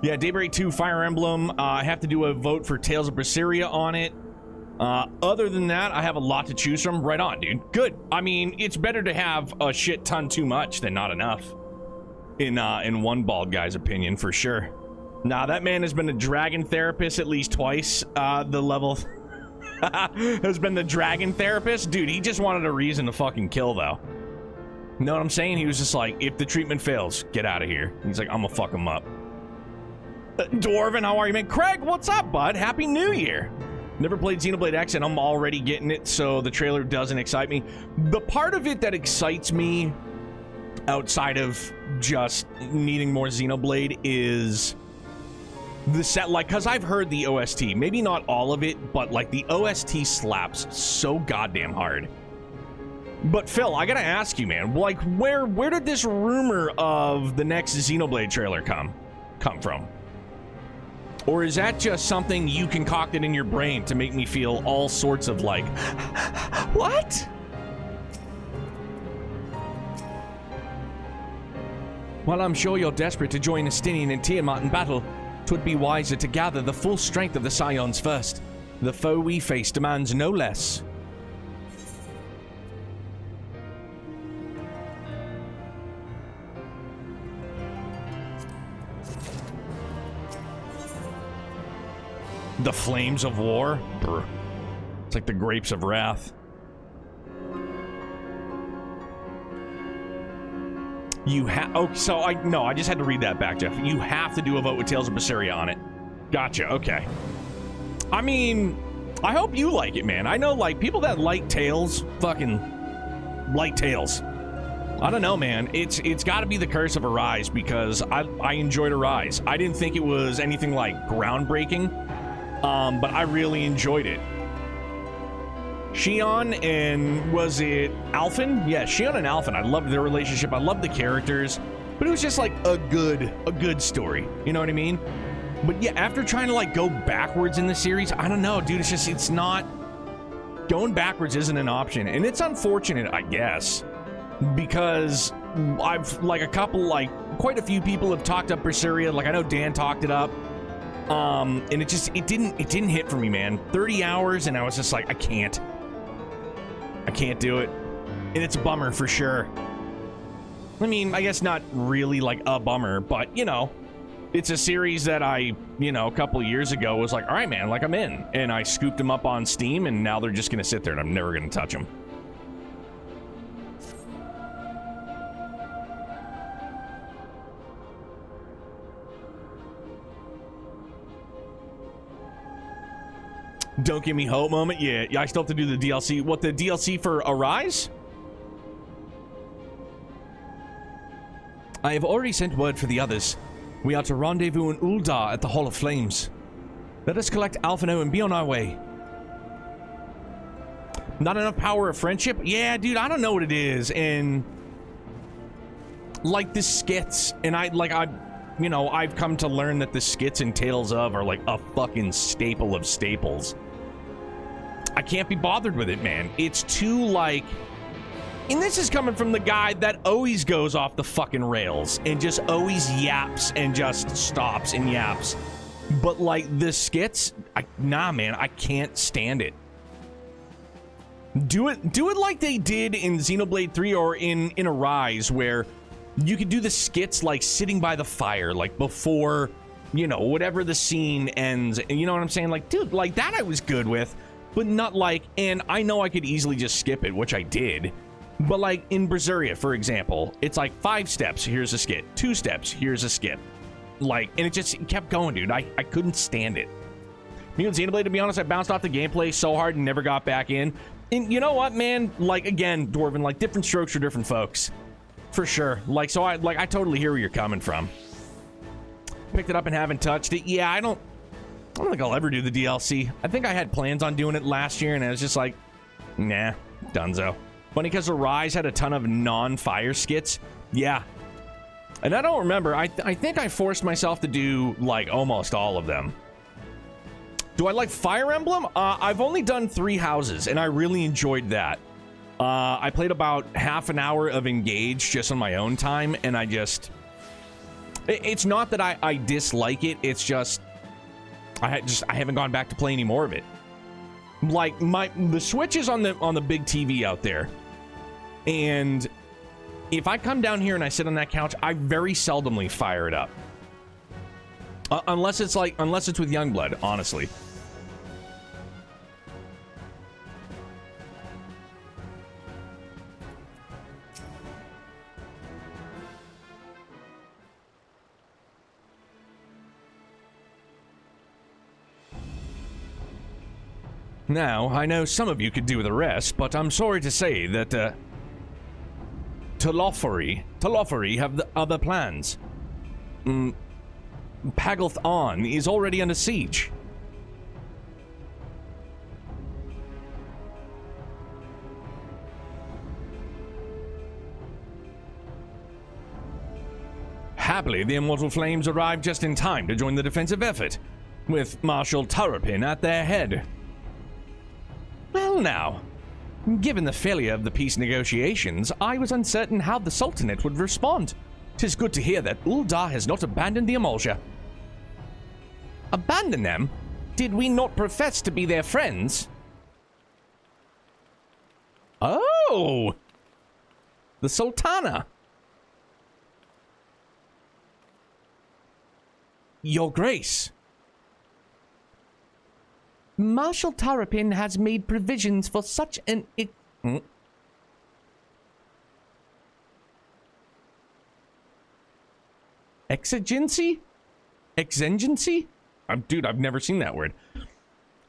Yeah, Daybreak 2 Fire Emblem. I have to do a vote for Tales of Berseria on it. Other than that, I have a lot to choose from. Right on, dude. Good. I mean, it's better to have a shit ton too much than not enough. In one bald guy's opinion, for sure. Nah, that man has been a dragon therapist at least twice. The level has been the dragon therapist. Dude, he just wanted a reason to fucking kill, though. Know what I'm saying? He was just like, if the treatment fails, get out of here. He's like, I'm gonna fuck him up. Dwarven, how are you, man? Craig, what's up, bud? Happy New Year. Never played Xenoblade X, and I'm already getting it, so the trailer doesn't excite me. The part of it that excites me, outside of just needing more Xenoblade, is the set, like, because I've heard the OST, maybe not all of it, but like the OST slaps so goddamn hard. But Phil, I gotta ask you, man, like, where did this rumor of the next Xenoblade trailer come from? Or is that just something you concocted in your brain to make me feel all sorts of like, what? While I'm sure you're desperate to join Estinian and Tiamat in battle, 'twould be wiser to gather the full strength of the Scions first. The foe we face demands no less. The flames of war? Brr. It's like the grapes of wrath. You have... Oh, so I just had to read that back, Jeff. You have to do a vote with Tales of Berseria on it. Gotcha, okay. I mean, I hope you like it, man. I know, like, people that like Tales fucking like Tales. I don't know, man. It's got to be the curse of Arise, because I enjoyed Arise. I didn't think it was anything, like, groundbreaking, but I really enjoyed it. Shion and was it Alphen? Yeah, Shion and Alphen. I loved their relationship. I loved the characters, but it was just like a good story. You know what I mean? But yeah, after trying to like go backwards in the series, I don't know, dude. It's not going backwards isn't an option, and it's unfortunate, I guess, because I've like quite a few people have talked up Berseria. Like I know Dan talked it up. And it didn't hit for me, man. 30 hours and I was just like, I can't do it. And it's a bummer for sure. I mean, I guess not really like a bummer, but you know, it's a series that I, you know, a couple of years ago was like, all right, man, like I'm in. And I scooped them up on Steam and now they're just going to sit there and I'm never going to touch them. Don't give me hope moment. Yeah, I still have to do the DLC. What, the DLC for Arise? I have already sent word for the others. We are to rendezvous in Uldar at the Hall of Flames. Let us collect Alphino and be on our way. Not enough power of friendship? Yeah, dude, I don't know what it is. And like the skits, and you know, I've come to learn that the skits and Tales of are like a fucking staple of staples. I can't be bothered with it, man. It's too like, and this is coming from the guy that always goes off the fucking rails and just always yaps and just stops and yaps. But like the skits, nah, man, I can't stand it. Do it like they did in Xenoblade 3 or in Arise, where you could do the skits like sitting by the fire, like before, you know, whatever the scene ends. And you know what I'm saying? Like, dude, like that I was good with, but not like, and I know I could easily just skip it, which I did. But like in Berseria, for example, it's like 5 steps, here's a skit. 2 steps, here's a skip. Like, and it just kept going, dude. I couldn't stand it. Me and Xenoblade, to be honest, I bounced off the gameplay so hard and never got back in. And you know what, man? Like, again, Dwarven, like, different strokes for different folks. For sure. Like, so I totally hear where you're coming from. Picked it up and haven't touched it. Yeah, I don't think I'll ever do the DLC. I think I had plans on doing it last year, and I was just like, nah, dunzo. Funny because Arise had a ton of non-fire skits. Yeah. And I don't remember. I think I forced myself to do, like, almost all of them. Do I like Fire Emblem? I've only done 3 houses, and I really enjoyed that. I played about half an hour of Engage just on my own time, and I just... It's not that I dislike it, it's just... I haven't gone back to play any more of it. Like, the Switch is on the big TV out there. And if I come down here and I sit on that couch, I very seldomly fire it up. Unless it's with Youngblood, honestly. Now, I know some of you could do the rest, but I'm sorry to say that, Telophori have the other plans. Pagilth On is already under siege. Happily, the Immortal Flames arrived just in time to join the defensive effort, with Marshal Turripin at their head. Well now, given the failure of the peace negotiations, I was uncertain how the Sultanate would respond. 'Tis good to hear that Uldar has not abandoned the Emulsia. Abandon them? Did we not profess to be their friends? Oh! The Sultana! Your Grace. Marshal Turripin has made provisions for such an... Exigency? Exigency? Dude, I've never seen that word.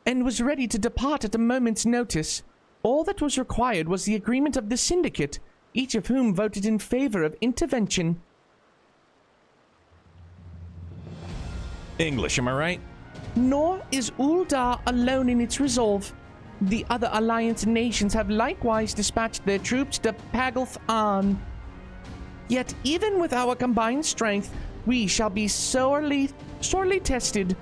And was ready to depart at a moment's notice. All that was required was the agreement of the Syndicate, each of whom voted in favor of intervention. English, am I right? Nor is Uldar alone in its resolve. The other Alliance nations have likewise dispatched their troops to Pagilth An. Yet even with our combined strength, we shall be sorely tested.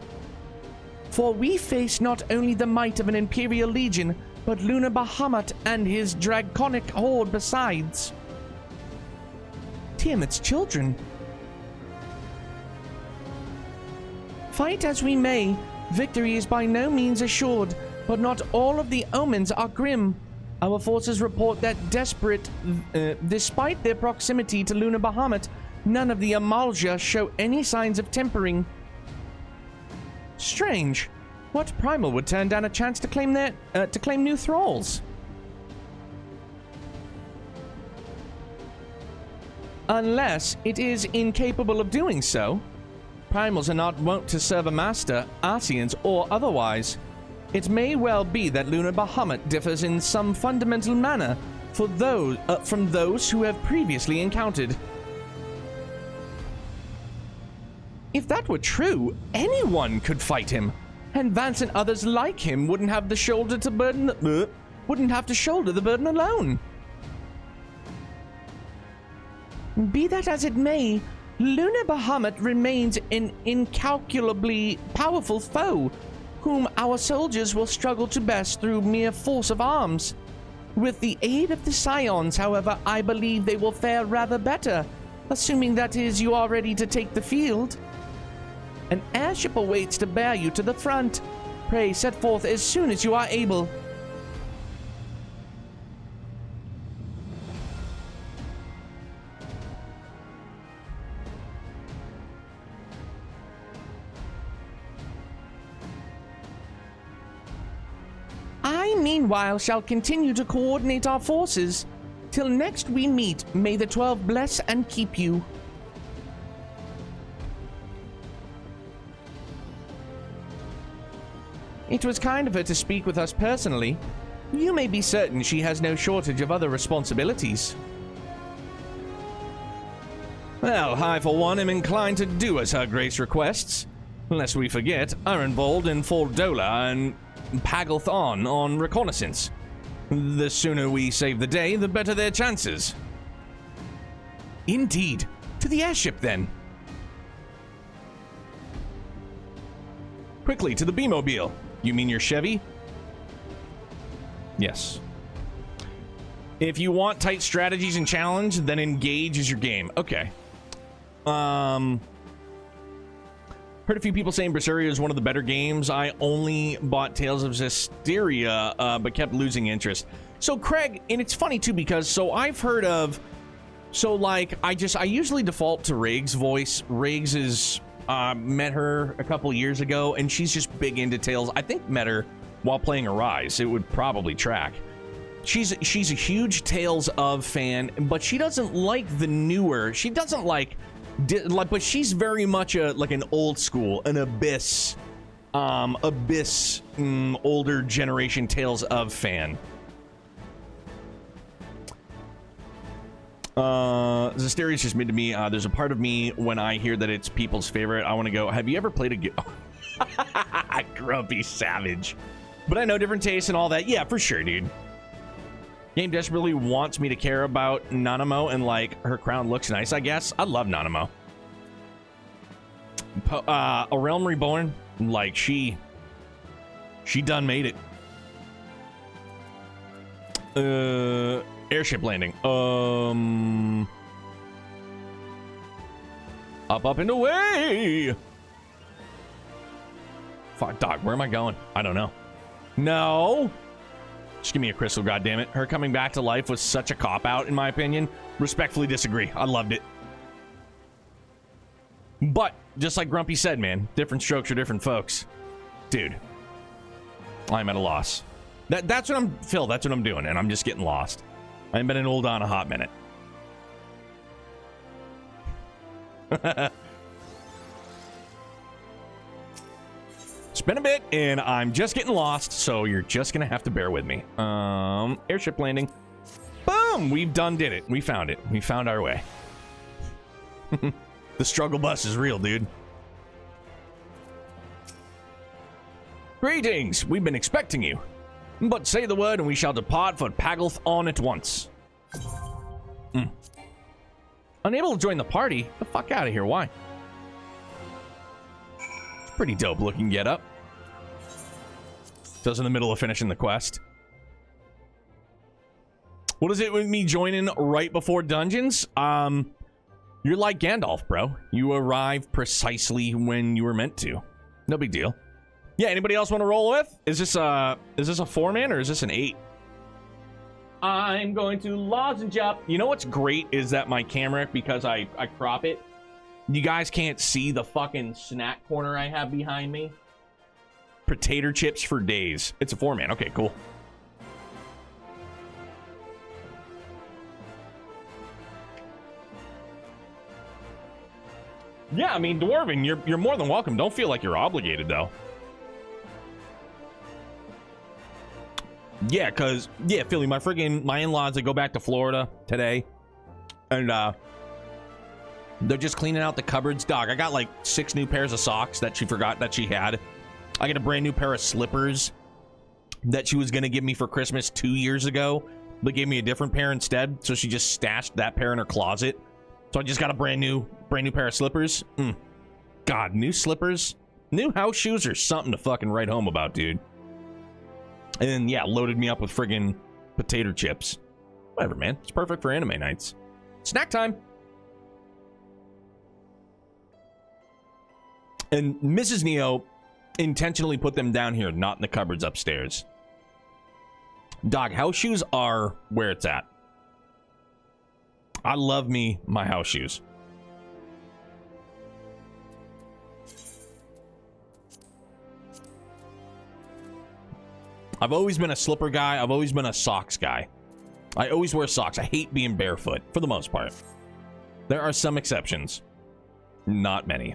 For we face not only the might of an Imperial Legion, but Lunar Bahamut and his draconic horde besides. Tiamat's children. Fight as we may, victory is by no means assured, but not all of the omens are grim. Our forces report that despite their proximity to Lunar Bahamut, none of the Amalja show any signs of tempering. Strange. What primal would turn down a chance to claim new thralls? Unless it is incapable of doing so. Primals are not wont to serve a master, Arceans or otherwise. It may well be that Lunar Bahamut differs in some fundamental manner from those who have previously encountered. If that were true, anyone could fight him, and Vance and others like him wouldn't have to shoulder the burden alone. Be that as it may, Lunar Bahamut remains an incalculably powerful foe, whom our soldiers will struggle to best through mere force of arms. With the aid of the Scions, however, I believe they will fare rather better, assuming that is you are ready to take the field. An airship awaits to bear you to the front. Pray set forth as soon as you are able. Meanwhile, shall continue to coordinate our forces. Till next we meet, may the 12 bless and keep you. It was kind of her to speak with us personally. You may be certain she has no shortage of other responsibilities. Well, I for one am inclined to do as her grace requests. Lest we forget, are involved in Fordola and Pagalthon on reconnaissance. The sooner we save the day, the better their chances. Indeed. To the airship, then. Quickly, to the B-mobile. You mean your Chevy? Yes. If you want tight strategies and challenge, then Engage is your game. Okay. Heard a few people saying Berseria is one of the better games. I only bought Tales of Zestiria, but kept losing interest. So, Craig, and it's funny, too, because, so I've heard of... So, like, I usually default to Riggs' voice. Riggs is... met her a couple years ago, and she's just big into Tales. I think met her while playing Arise. It would probably track. She's a huge Tales of fan, but she doesn't like the newer. She doesn't like, but she's very much like an old school, an Abyss, older generation Tales of fan. Zesteria's just mid to me. There's a part of me when I hear that it's people's favorite, I want to go, have you ever played a game? Grumpy savage. But I know different tastes and all that. Yeah, for sure, dude. Game desperately wants me to care about Nanamo and, like, her crown looks nice, I guess. I love Nanamo. A Realm Reborn, like, she done made it. Airship landing. Up and away. Fuck, dog, where am I going? I don't know. No. Just give me a crystal, goddammit. Her coming back to life was such a cop-out, in my opinion. Respectfully disagree. I loved it. But, just like Grumpy said, man, different strokes for different folks. Dude. I'm at a loss. That's what I'm, Phil, that's what I'm doing, and I'm just getting lost. I ain't been in Old on a hot minute. It's been a bit, and I'm just getting lost, so you're just gonna have to bear with me. Airship landing. Boom! We've did it. We found it. We found our way. The struggle bus is real, dude. Greetings! We've been expecting you. But say the word and we shall depart for Pagalthon at once. Unable to join the party? Get the fuck out of here, why? Pretty dope looking getup. Just in the middle of finishing the quest. What is it with me joining right before dungeons? You're like Gandalf, bro. You arrive precisely when you were meant to. No big deal. Yeah, anybody else want to roll with? Is this a 4-man or is this an 8? I'm going to lozenge up. You know what's great is that my camera, because I crop it, you guys can't see the fucking snack corner I have behind me. Potato chips for days. It's a 4-man. Okay, cool. Yeah, I mean, Dwarven, you're more than welcome. Don't feel like you're obligated, though. Yeah, because, yeah, Philly, my in-laws, they go back to Florida today. And, they're just cleaning out the cupboards. Dog, I got like 6 new pairs of socks that she forgot that she had. I got a brand new pair of slippers that she was going to give me for Christmas 2 years ago, but gave me a different pair instead. So she just stashed that pair in her closet. So I just got a brand new pair of slippers. God, new slippers, new house shoes are something to fucking write home about, dude. And then, yeah, loaded me up with friggin' potato chips. Whatever, man. It's perfect for anime nights. Snack time. And Mrs. Neo intentionally put them down here, not in the cupboards upstairs. Dog, house shoes are where it's at. I love me my house shoes. I've always been a slipper guy. I've always been a socks guy. I always wear socks. I hate being barefoot, for the most part. There are some exceptions. Not many.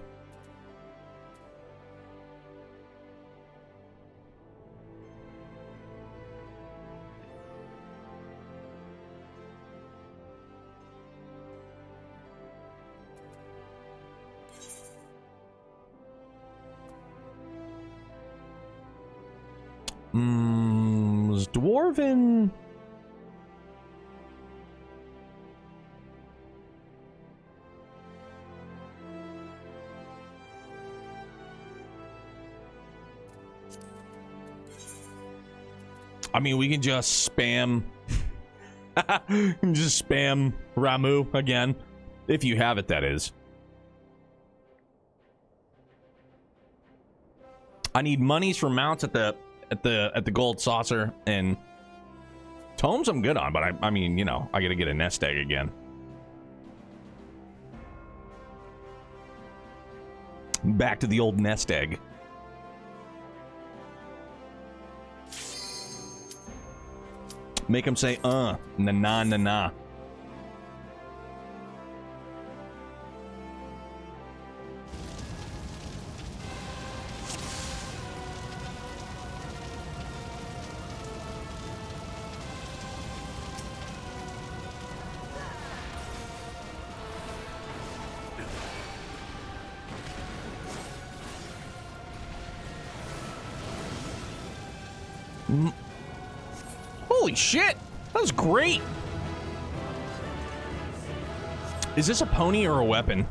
Was Dwarven... I mean, we can just spam... just spam Ramu again. If you have it, that is. I need monies for mounts at the gold saucer, and tomes I'm good on, but I mean, you know, I gotta get a nest egg again. Back to the old nest egg. Make him say, na na na na. Holy shit! That was great! Is this a pony or a weapon?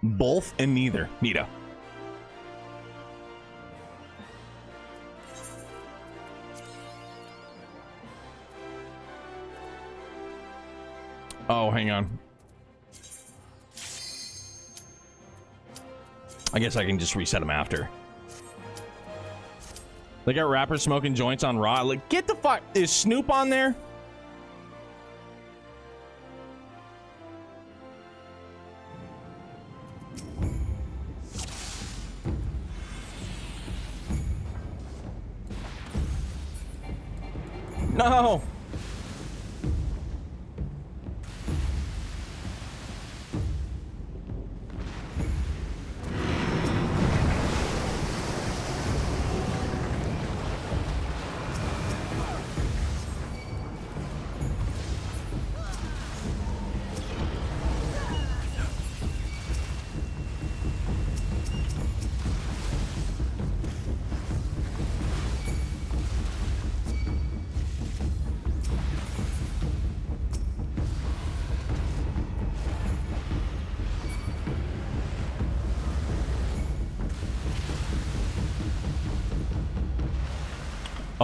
Both and neither. Neato. Oh, hang on. I guess I can just reset them after. They got rappers smoking joints on Raw. Like, get the fuck... Is Snoop on there? No!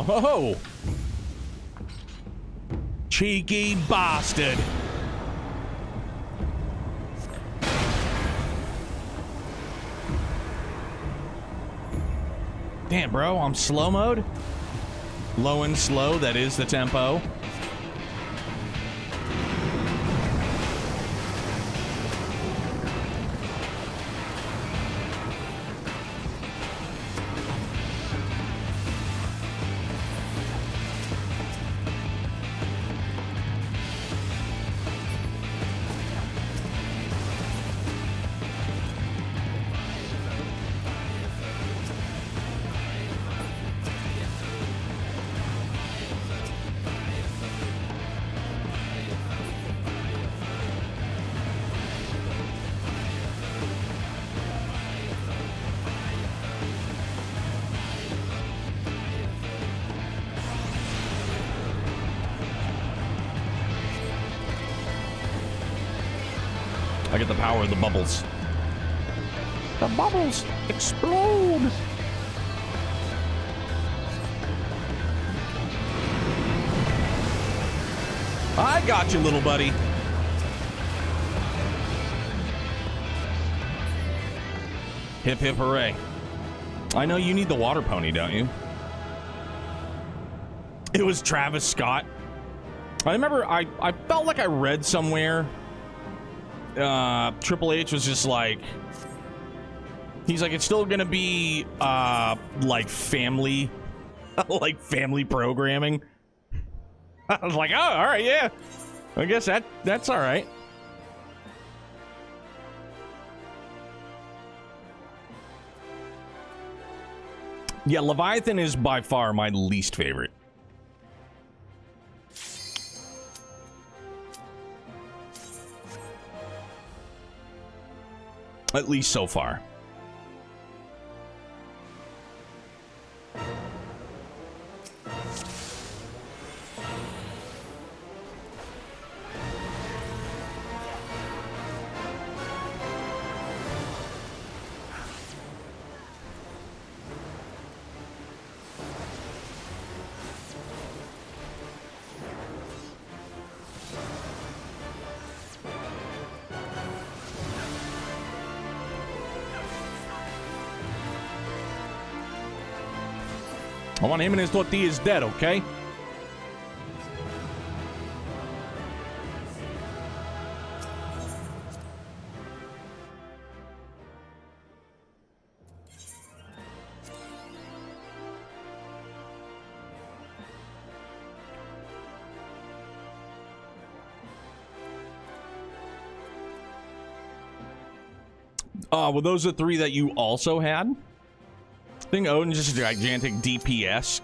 Oh! Cheeky bastard! Damn, bro, I'm slow mode? Low and slow, that is the tempo. I get the power of the bubbles. The bubbles explode! I got you, little buddy. Hip hip hooray. I know you need the water pony, don't you? It was Travis Scott. I remember I felt like I read somewhere Triple H was just like, he's like, it's still gonna be like family like family programming. I was like, oh, all right, yeah, I guess that's all right. Yeah, Leviathan is by far my least favorite. At least so far. I want him and his tortillas dead, okay? Well, those are three that you also had? I think Odin's just a gigantic DPS.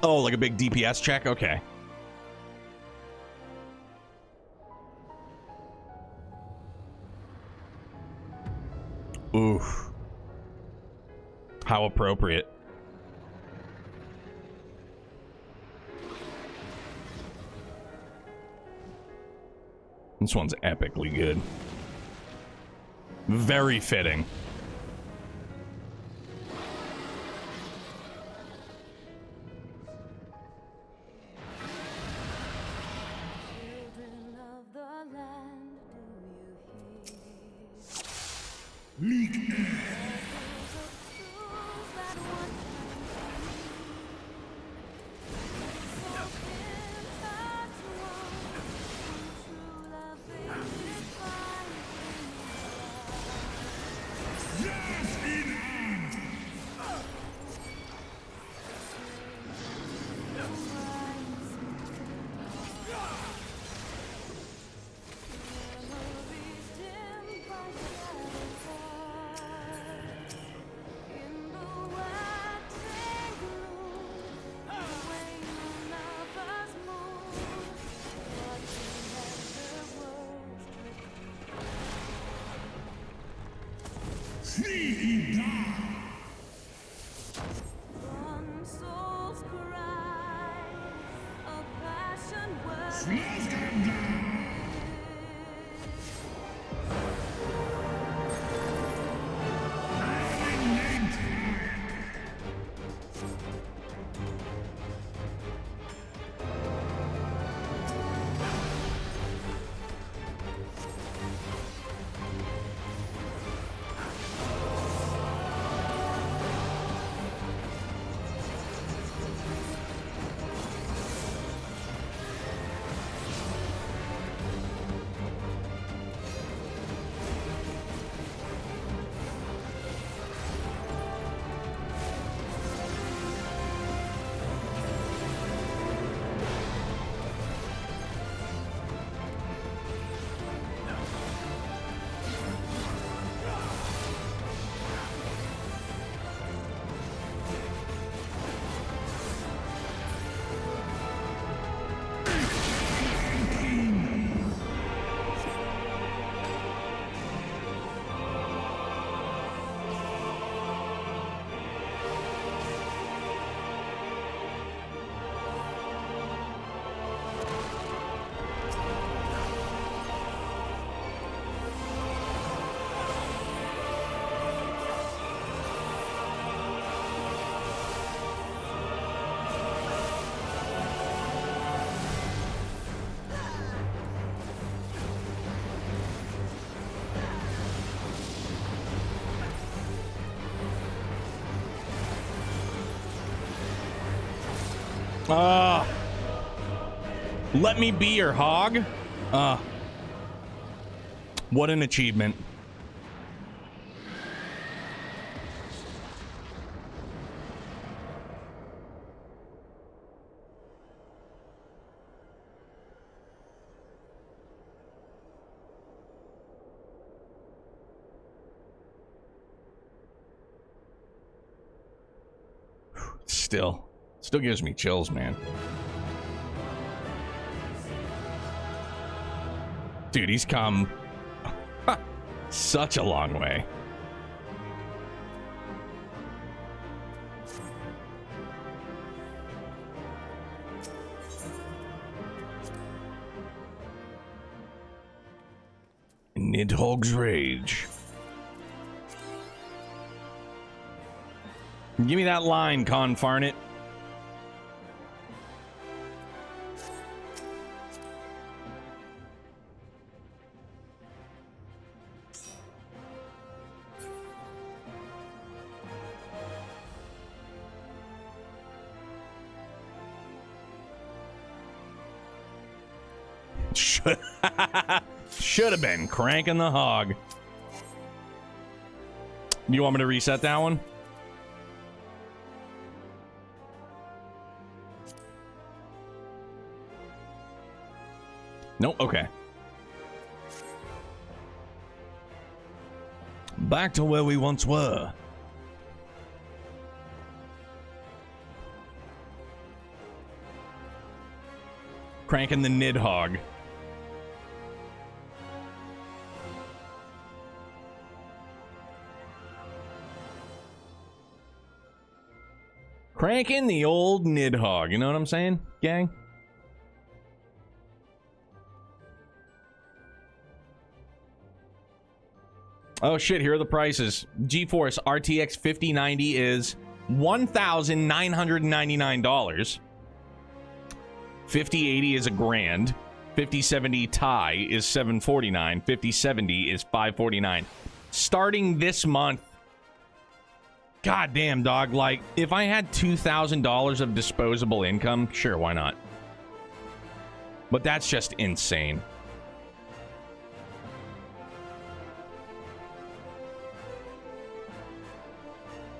Oh, like a big DPS check? Okay. Oof. How appropriate. This one's epically good. Very fitting. Children of the land, do you hear? Let me be your hog. What an achievement. still gives me chills, man. Dude, he's come such a long way. Nidhogg's Rage. Give me that line, Confarnit. Should have been cranking the hog. You want me to reset that one? Nope, okay. Back to where we once were. Cranking the Nidhogg. Cranking the old Nidhogg, you know what I'm saying, gang? Oh shit, here are the prices. GeForce RTX 5090 is $1,999. 5080 is $1,000. 5070 Ti is $749. 5070 is $549. Starting this month. God damn, dog. Like, if I had $2,000 of disposable income, sure, why not? But that's just insane.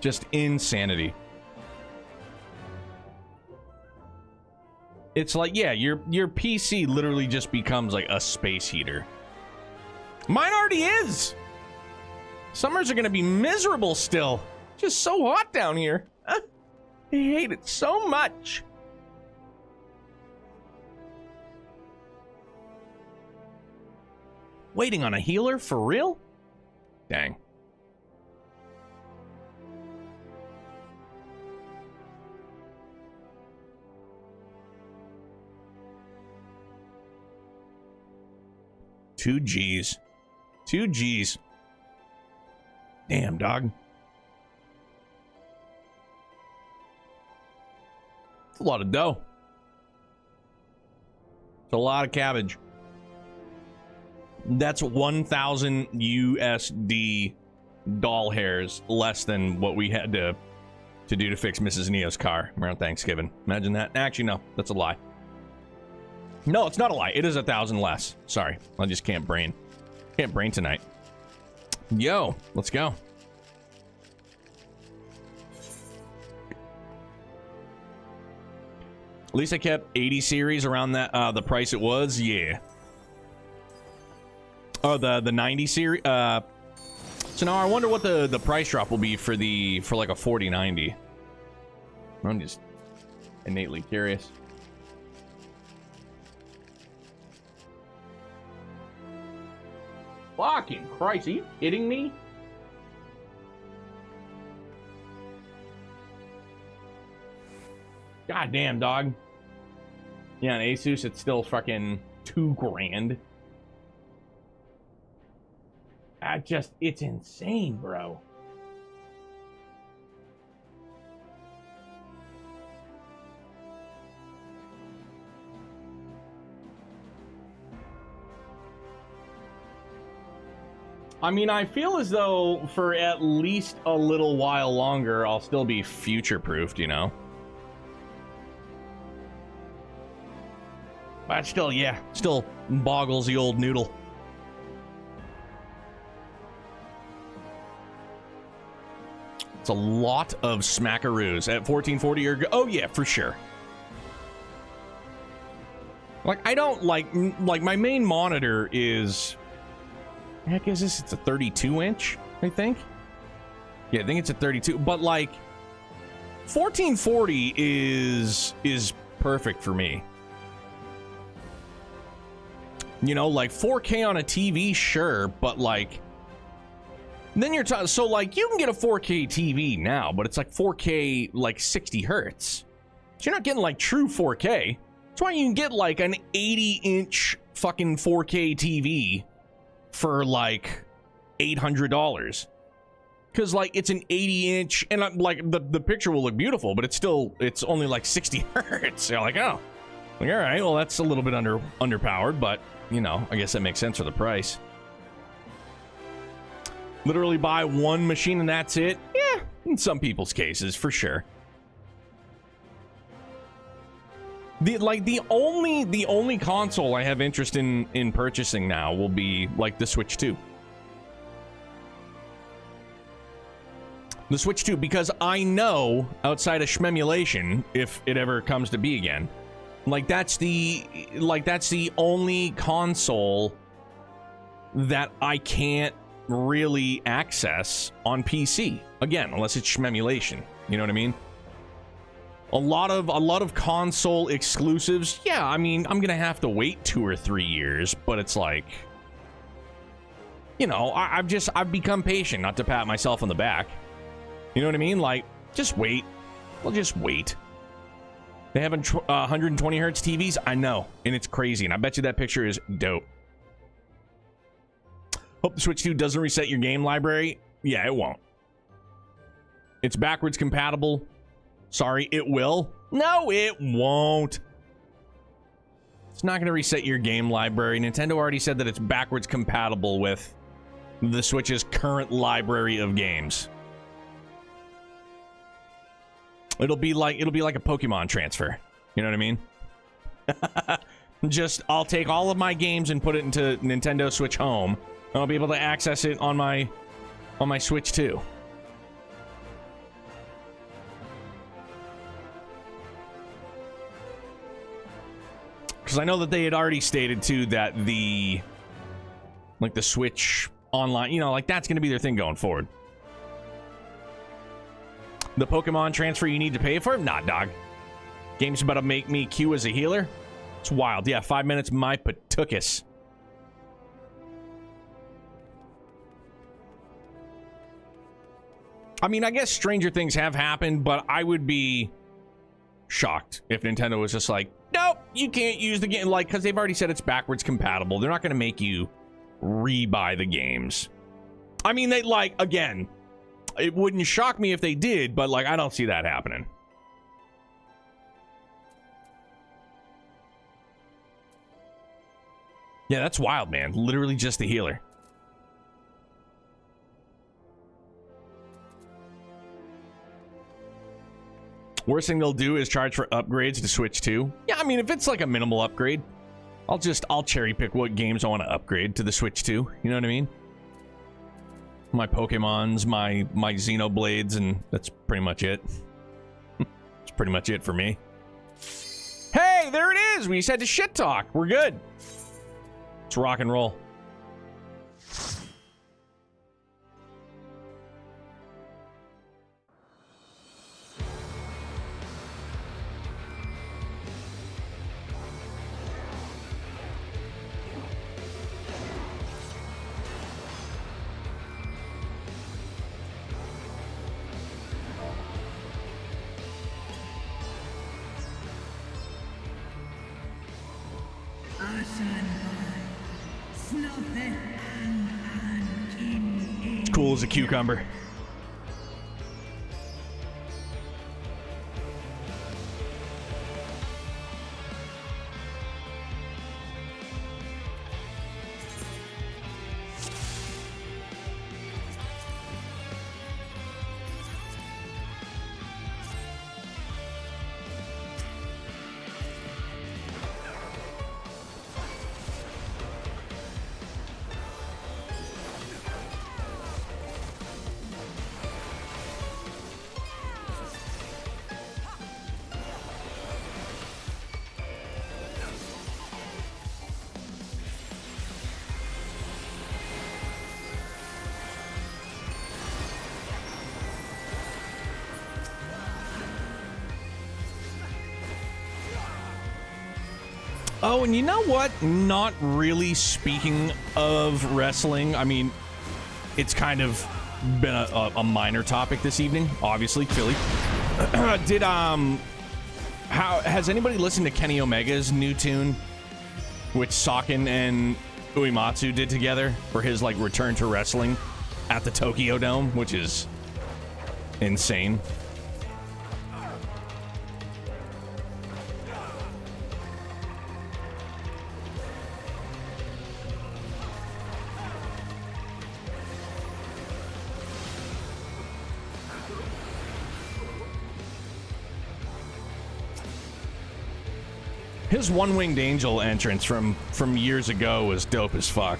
Just insanity. It's like, yeah, your PC literally just becomes like a space heater. Mine already is. Summers are gonna be miserable still. Just so hot down here. I hate it so much. Waiting on a healer for real? Dang. Two G's. 2 G's. Damn, dog. It's a lot of dough. It's a lot of cabbage. That's 1,000 USD doll hairs less than what we had to do to fix Mrs. Neo's car around Thanksgiving. Imagine that. Actually, no, that's a lie. No, it's not a lie. It is 1,000 less. Sorry, I just can't brain. Can't brain tonight. Yo, let's go. At least I kept 80 series around that the price it was. Yeah. Oh, the 90 series. So now I wonder what the price drop will be for like a 4090. I'm just innately curious. Fucking Christ, are you kidding me? God damn, dog. Yeah, on Asus, it's still fucking $2,000. It's insane, bro. I mean, I feel as though for at least a little while longer, I'll still be future-proofed, you know? But still, yeah, still boggles the old noodle. It's a lot of smackaroos at 1440 or... Oh, yeah, for sure. Like, I don't, like my main monitor is... Heck is this? It's a 32-inch, I think. Yeah, I think it's a 32. But, like, 1440 is perfect for me. You know, like 4K on a TV, sure, but like then you're talking, so like you can get a 4K TV now, but it's like 4K like 60 hertz. So you're not getting like true 4K. That's why you can get like an 80-inch fucking 4K TV for like $800. Because like it's an 80-inch, and I'm like the picture will look beautiful, but it's only like 60 hertz. You're like, oh, like, all right, well that's a little bit underpowered, but you know, I guess that makes sense for the price. Literally buy one machine and that's it. Yeah, in some people's cases, for sure. The only console I have interest in purchasing now will be like the Switch 2. The Switch 2, because I know outside of Shmemulation, if it ever comes to be again, like that's the only console that I can't really access on PC. Again, unless it's Shmemulation. You know what I mean? A lot of console exclusives, yeah, I mean, I'm gonna have to wait 2 or 3 years, but it's like, you know, I've become patient, not to pat myself on the back. You know what I mean? Like, just wait. Well, just wait. They have 120 hertz TVs? I know, and it's crazy, and I bet you that picture is dope. Hope the Switch 2 doesn't reset your game library. Yeah, it won't. It's backwards compatible. Sorry, it will. No, it won't. It's not going to reset your game library. Nintendo already said that it's backwards compatible with the Switch's current library of games. It'll be like a Pokemon transfer. You know what I mean? Just, I'll take all of my games and put it into Nintendo Switch Home. And I'll be able to access it on my Switch too. Because I know that they had already stated too that the Switch Online, you know, like that's going to be their thing going forward. The Pokemon transfer you need to pay for? Nah, dog. Game's about to make me queue as a healer? It's wild. Yeah, 5 minutes, my patukas. I mean, I guess stranger things have happened, but I would be shocked if Nintendo was just like, nope, you can't use the game. Like, because they've already said it's backwards compatible. They're not going to make you re-buy the games. I mean, they, like, again, it wouldn't shock me if they did, but, like, I don't see that happening. Yeah, that's wild, man. Literally just the healer. Worst thing they'll do is charge for upgrades to Switch 2. Yeah, I mean, if it's like a minimal upgrade, I'll cherry pick what games I want to upgrade to the Switch 2. You know what I mean? My Pokemons, my Xenoblades, and that's pretty much it. That's pretty much it for me. Hey, there it is! We just had to shit talk. We're good. Let's rock and roll. It's cool as a cucumber. Oh, and you know what? Not really speaking of wrestling. I mean, it's kind of been a minor topic this evening. Obviously, Philly. Has anybody listened to Kenny Omega's new tune, which Socken and Uematsu did together for his like return to wrestling at the Tokyo Dome, which is insane. His One-Winged Angel entrance from years ago was dope as fuck.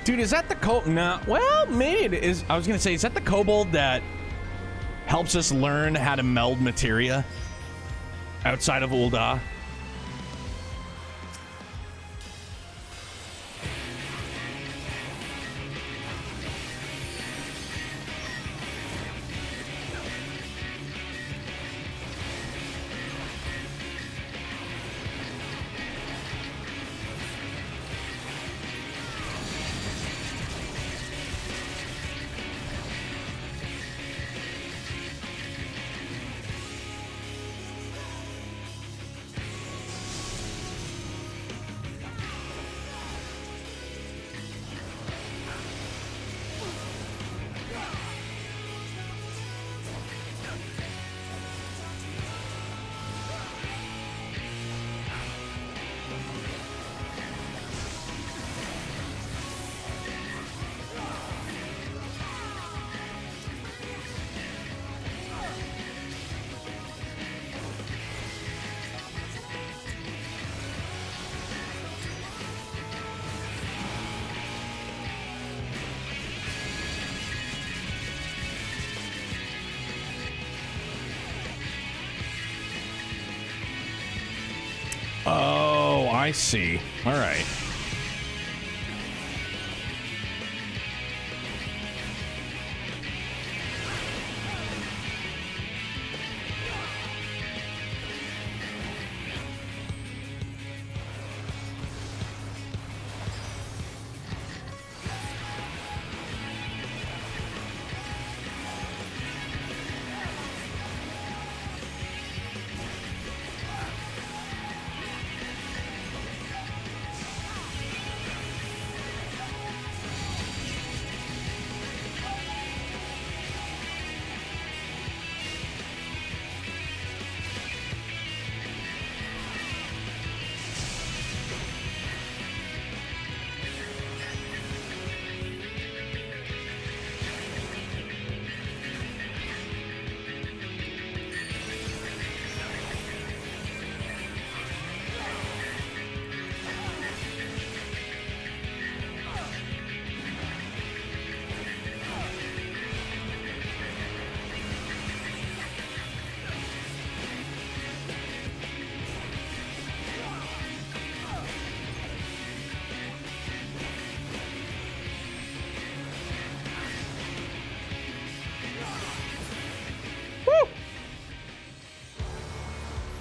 Dude, is that the nah, well, maybe it is. I was gonna say, is that the kobold that helps us learn how to meld materia outside of Ul'dah? Oh, I see. All right.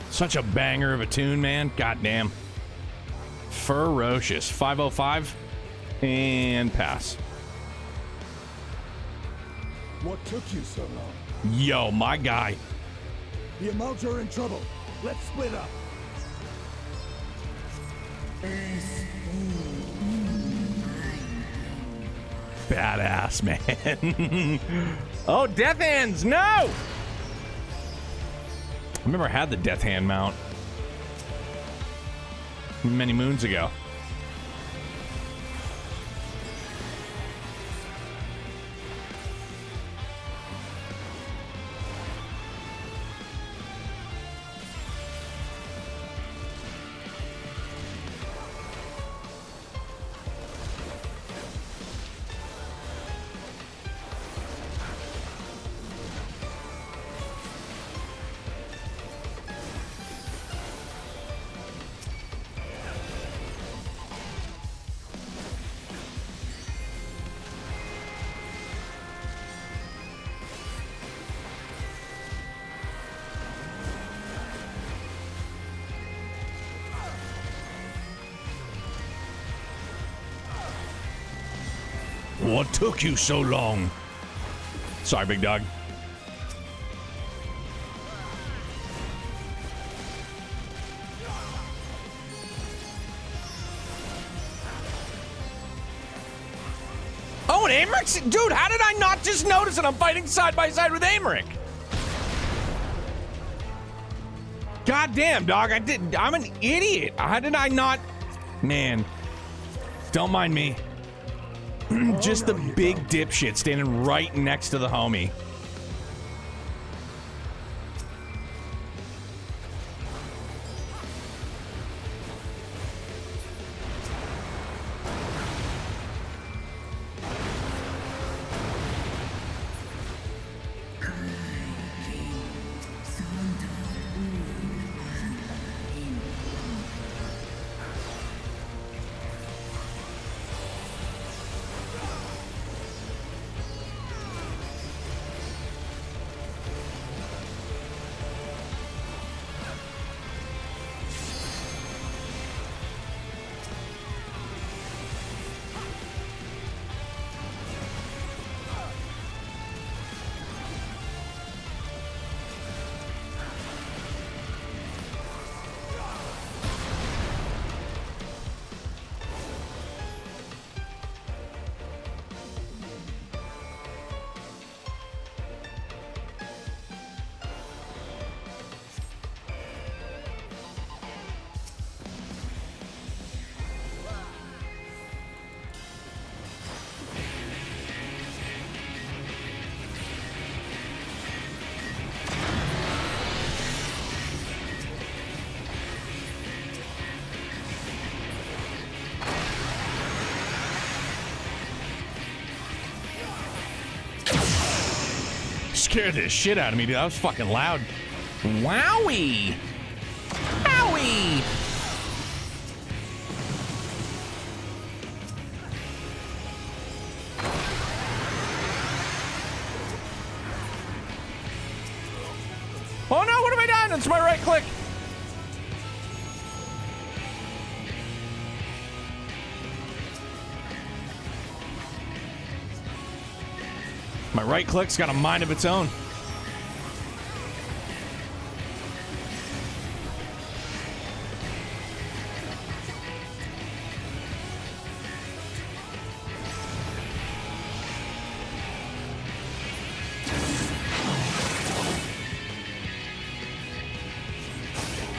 Such a banger of a tune, man. Goddamn. Ferocious. 505 and pass. What took you so long? Yo, my guy. The Amalts are in trouble. Let's split up. Badass, man. Oh, Death Hands, no! I remember I had the Death Hand mount many moons ago. What took you so long? Sorry, big dog. Oh, and Americ's... Dude, how did I not just notice that I'm fighting side by side with Americ? God damn, dog. I'm an idiot. How did I not... Man. Don't mind me. Just the big dipshit standing right next to the homie. Scared the shit out of me, dude. That was fucking loud. Wowie! Wowie! Oh no, what have I done? It's my right click. My right click's got a mind of its own.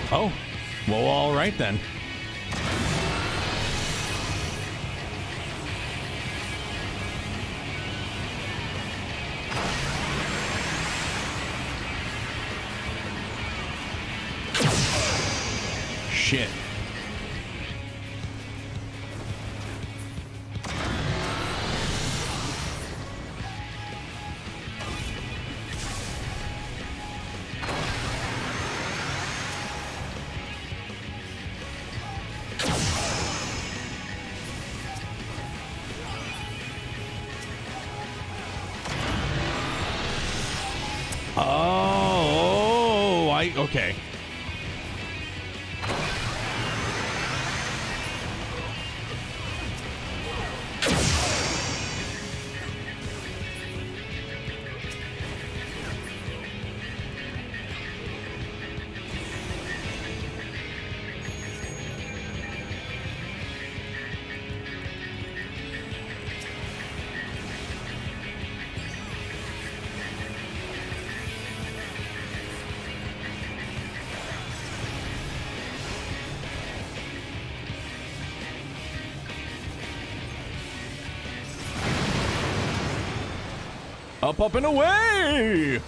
Oh, well, all right then. Shit. Okay. Up, up, and away!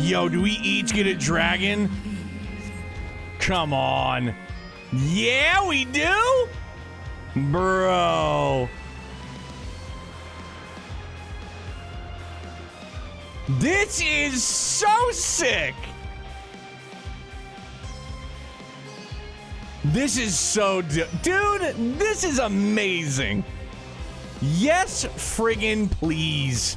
Yo, do we each get a dragon? Come on. Yeah, we do? Bro. This is so sick. This is so dude, this is amazing. Yes, friggin' please.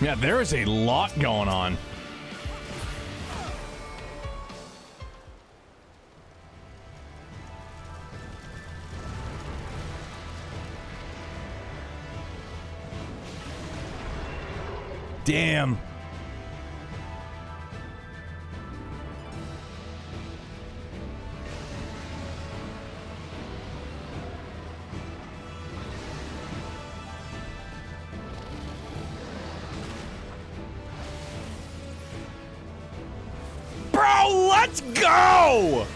Yeah, there is a lot going on. Damn. Bro, let's go!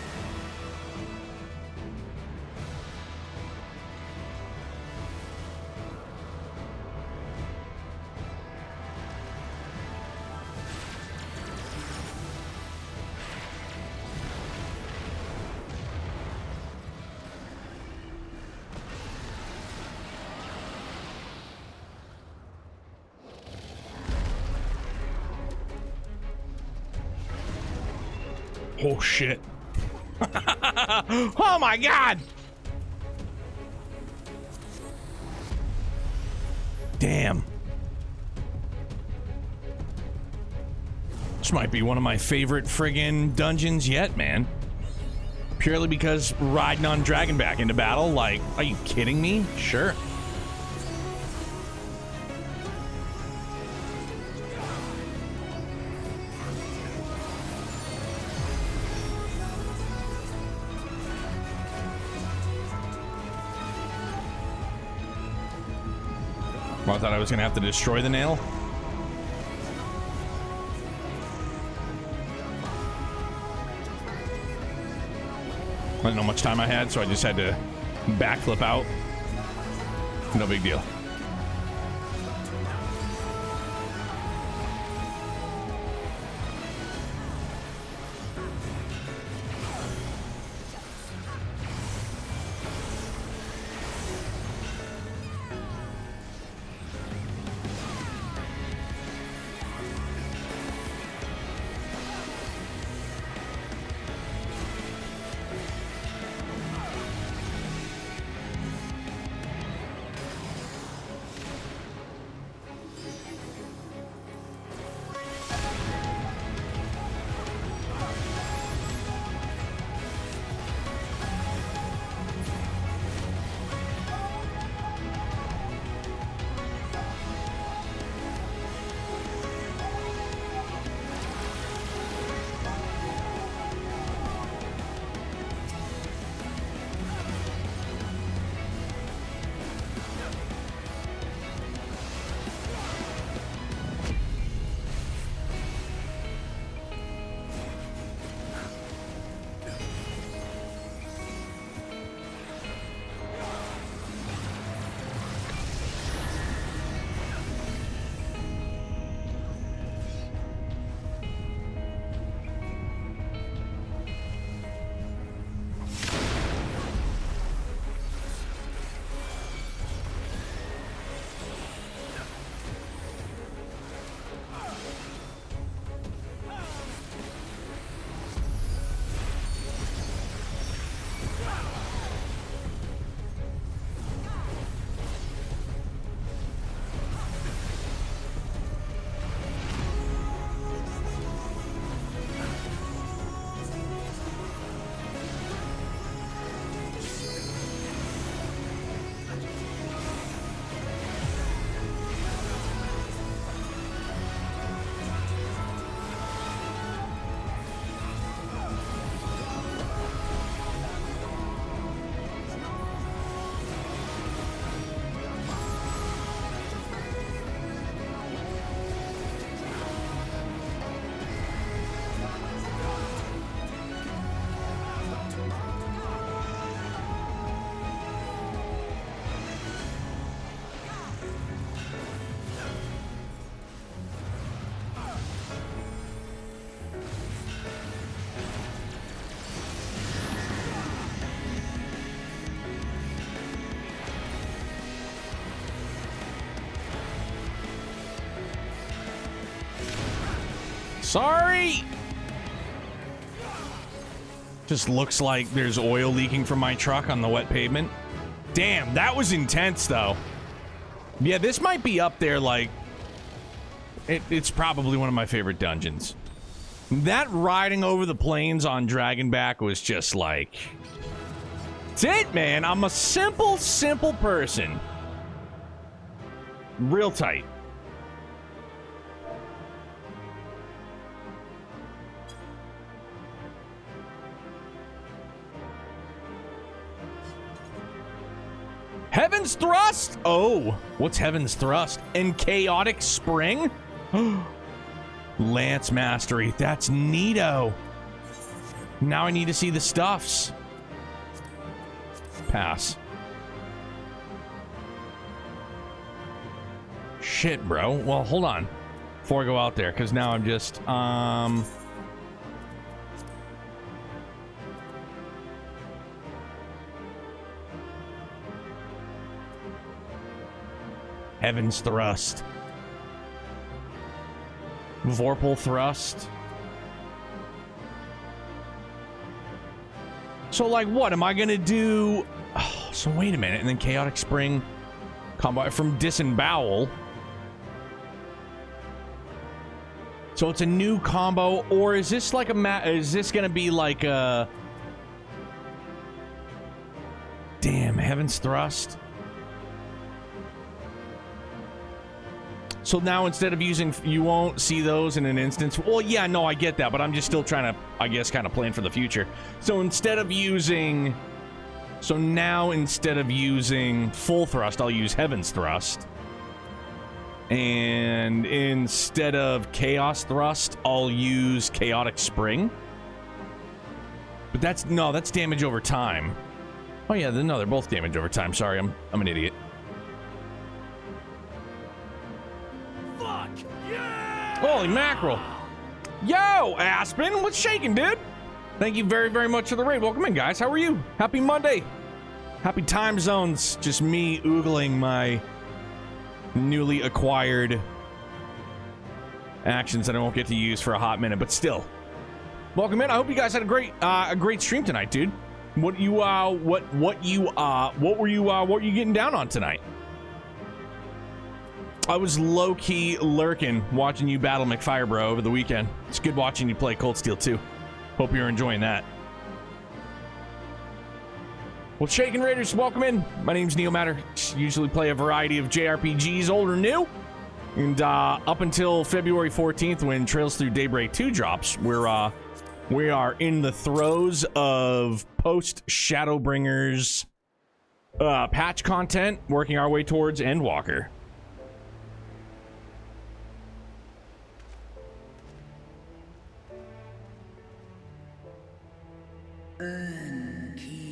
Oh shit. Oh my god! Damn. This might be one of my favorite friggin' dungeons yet, man. Purely because riding on Dragonback into battle, like, are you kidding me? Sure. Well, I thought I was gonna have to destroy the nail. I didn't know how much time I had, so I just had to backflip out. No big deal. Sorry! Just looks like there's oil leaking from my truck on the wet pavement. Damn, that was intense, though. Yeah, this might be up there, like... It's probably one of my favorite dungeons. That riding over the plains on Dragonback was just like... That's it, man. I'm a simple, simple person. Real tight. Heaven's Thrust? Oh, what's Heaven's Thrust? And Chaotic Spring? Lance Mastery. That's neato. Now I need to see the stuffs. Pass. Shit, bro. Well, hold on. Before I go out there, because now I'm just, Heaven's Thrust. Vorpal Thrust. So, like, what? Am I gonna do... Oh, so, wait a minute. And then Chaotic Spring combo from Disembowel. So, it's a new combo, or is this like a... Is this gonna be like a... Damn, Heaven's Thrust. So now instead of using, you won't see those in an instance. Well, yeah, no, I get that, but I'm just still trying to, I guess, kind of plan for the future. So instead of using, so now instead of using full thrust, I'll use Heaven's Thrust. And instead of Chaos Thrust, I'll use Chaotic Spring. But that's, no, that's damage over time. Oh yeah, no, they're both damage over time. Sorry, I'm an idiot. Holy mackerel. Yo, Aspen, what's shaking, dude? Thank you very, very much for the raid. Welcome in, guys. How are you? Happy Monday. Happy time zones. Just me oogling my newly acquired actions that I won't get to use for a hot minute, but still. Welcome in. I hope you guys had a great stream tonight, dude. What were you getting down on tonight? I was low-key lurking watching you battle McFirebro over the weekend. It's good watching you play Cold Steel 2. Hope you're enjoying that. Well, Shaken Raiders, welcome in. My name's Neomatter. Usually play a variety of JRPGs, old or new. And up until February 14th, when Trails Through Daybreak 2 drops, we are in the throes of post-Shadowbringers patch content, working our way towards Endwalker.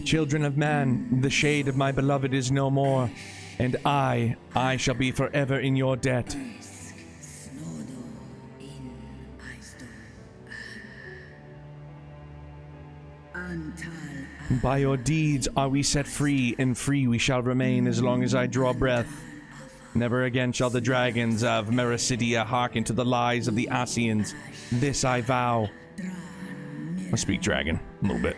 Children of man, the shade of my beloved is no more, and I shall be forever in your debt. By your deeds are we set free, and free we shall remain as long as I draw breath. Never again shall the dragons of Mericidia hearken to the lies of the Asians. This I vow. I speak dragon a little bit.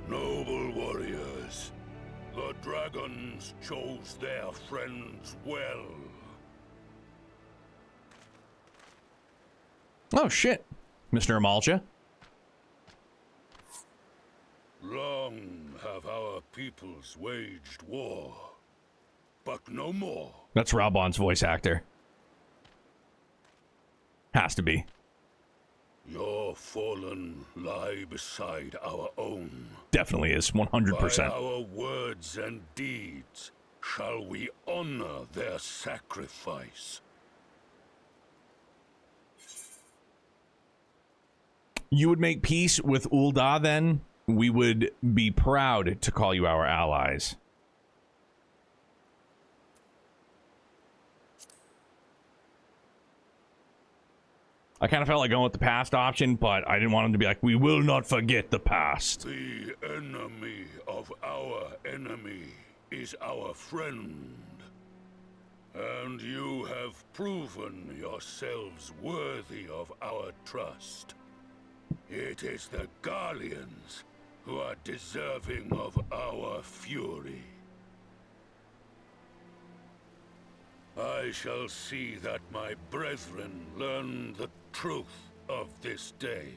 Noble warriors, the dragons chose their friends well. Oh shit, Mr. Amalja. Long have our peoples waged war, but no more. That's Raubon's voice actor. Has to be. Your fallen lie beside our own. Definitely is, 100%. By our words and deeds shall we honor their sacrifice. You would make peace with Ul'dah, then? We would be proud to call you our allies. I kind of felt like going with the past option, but I didn't want him to be like, we will not forget the past. The enemy of our enemy is our friend. And you have proven yourselves worthy of our trust. It is the Guardians who are deserving of our fury. I shall see that my brethren learn the truth of this day,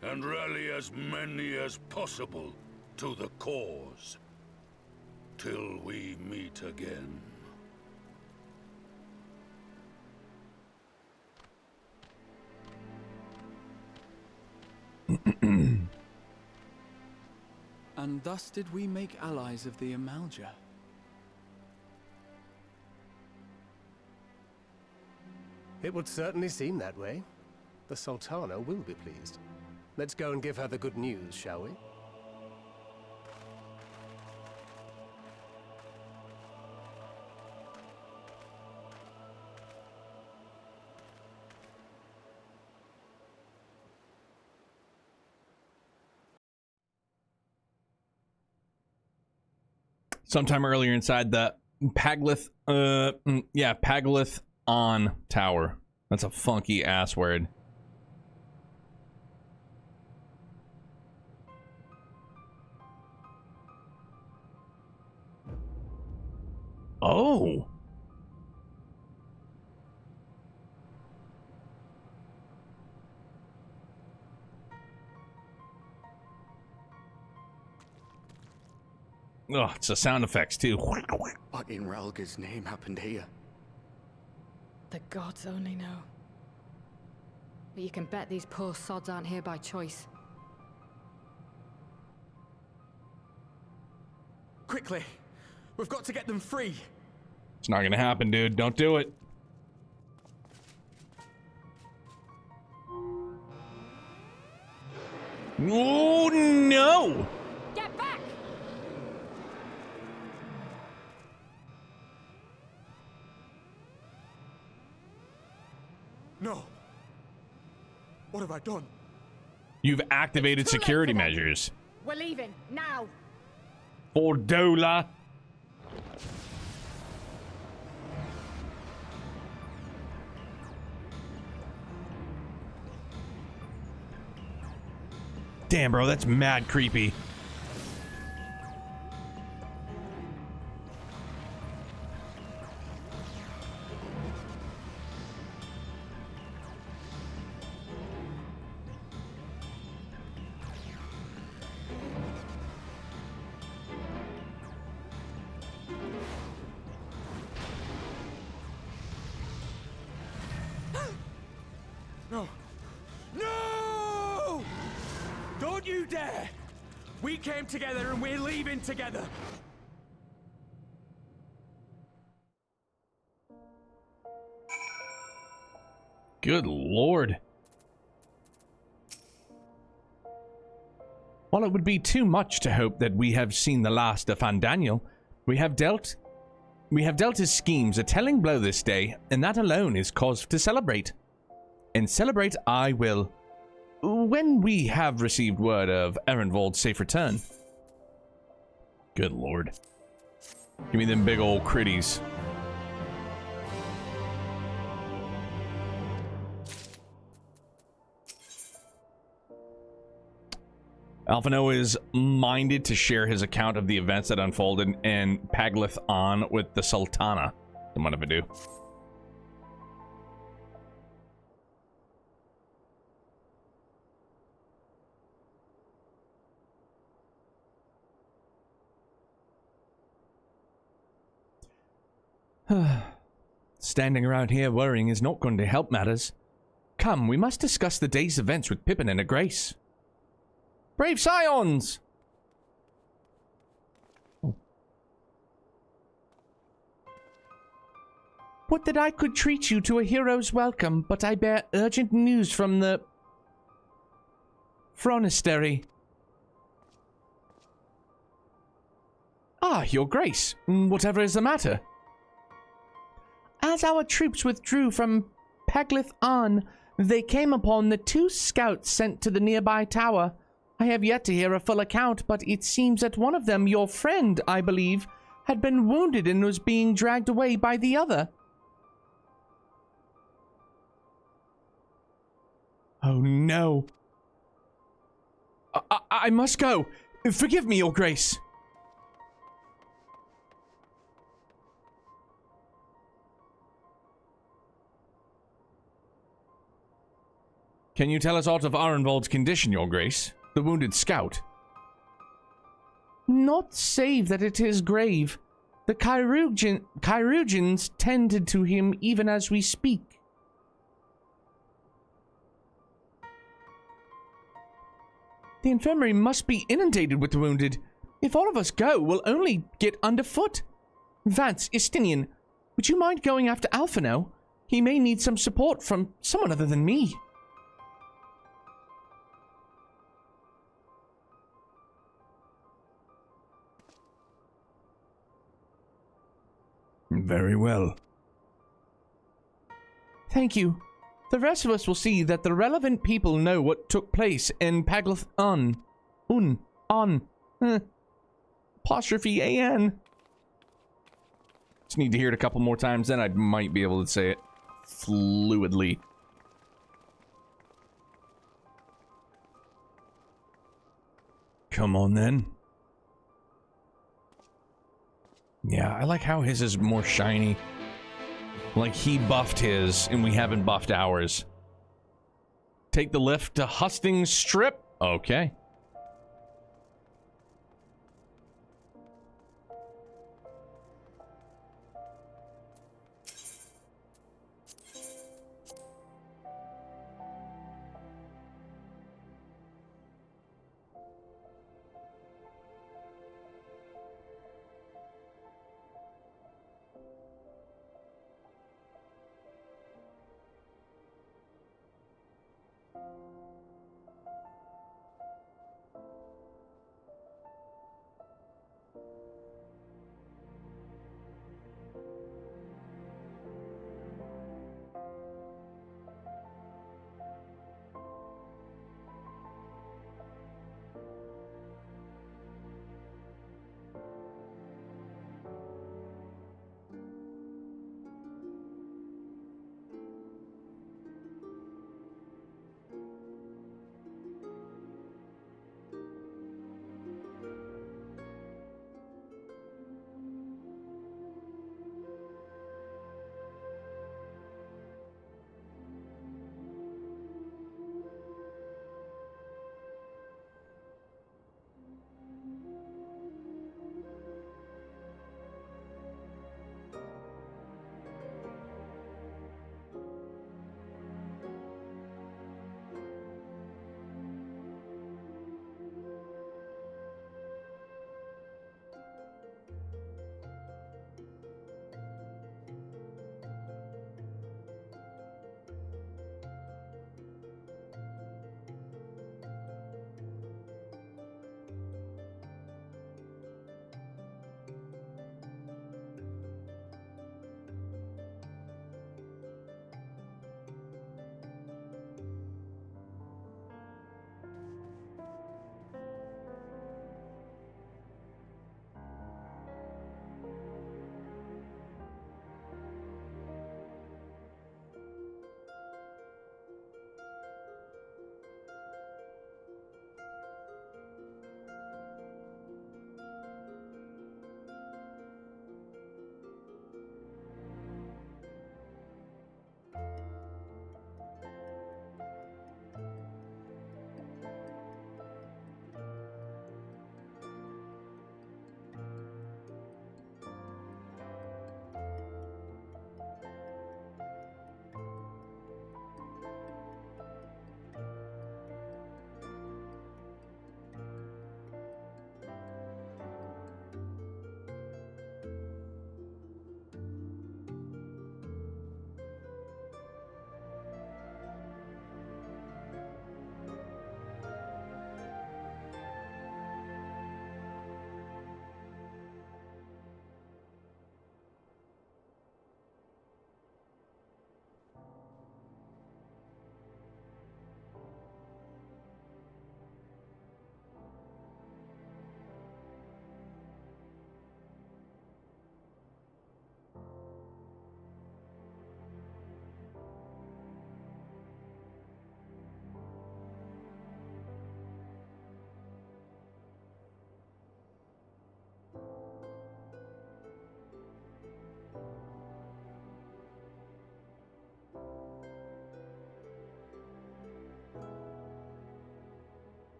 and rally as many as possible to the cause, till we meet again. And thus did we make allies of the Amalja. It would certainly seem that way. The Sultana will be pleased. Let's go and give her the good news, shall we? Sometime earlier inside the Paglith, Paglith on Tower. That's a funky ass word. Oh. Oh, it's the sound effects too. What in Ralga's name happened here? The gods only know. But you can bet these poor sods aren't here by choice. Quickly! We've got to get them free! It's not gonna happen, dude. Don't do it. Oh no! Get back! No! What have I done? You've activated It's too late security for them. measures. We're leaving, now! For Dola. Damn, bro, that's mad creepy. No! No! Don't you dare! We came together and we're leaving together! Good lord. While it would be too much to hope that we have seen the last of Fandaniel, we have dealt his schemes a telling blow this day, and that alone is cause to celebrate. And celebrate I will, when we have received word of Ehrenwald's safe return. Good lord. Give me them big old critties. Alphino is minded to share his account of the events that unfolded in Paglith on with the Sultana. Then what if I do? Standing around here worrying is not going to help matters. Come, we must discuss the day's events with Pippin and her Grace. Brave Scions! Oh. Would that I could treat you to a hero's welcome, but I bear urgent news from the Fronistery. Ah, your Grace. Whatever is the matter? As our troops withdrew from Paglith on, they came upon the 2 scouts sent to the nearby tower. I have yet to hear a full account, but it seems that one of them, your friend, I believe, had been wounded and was being dragged away by the other. Oh no. I must go. Forgive me, Your Grace. Can you tell us aught of Arenvald's condition, Your Grace? The wounded scout. Not save that it is grave. The Chirurgeons tended to him even as we speak. The infirmary must be inundated with the wounded. If all of us go, we'll only get underfoot. Vance, Istinian, would you mind going after Alphino? He may need some support from someone other than me. Very well. Thank you. The rest of us will see that the relevant people know what took place in Paglath apostrophe A-N. Just need to hear it a couple more times, then I might be able to say it fluidly. Come on, then. Yeah, I like how his is more shiny. Like he buffed his, and we haven't buffed ours. Take the lift to Hustings Strip? Okay.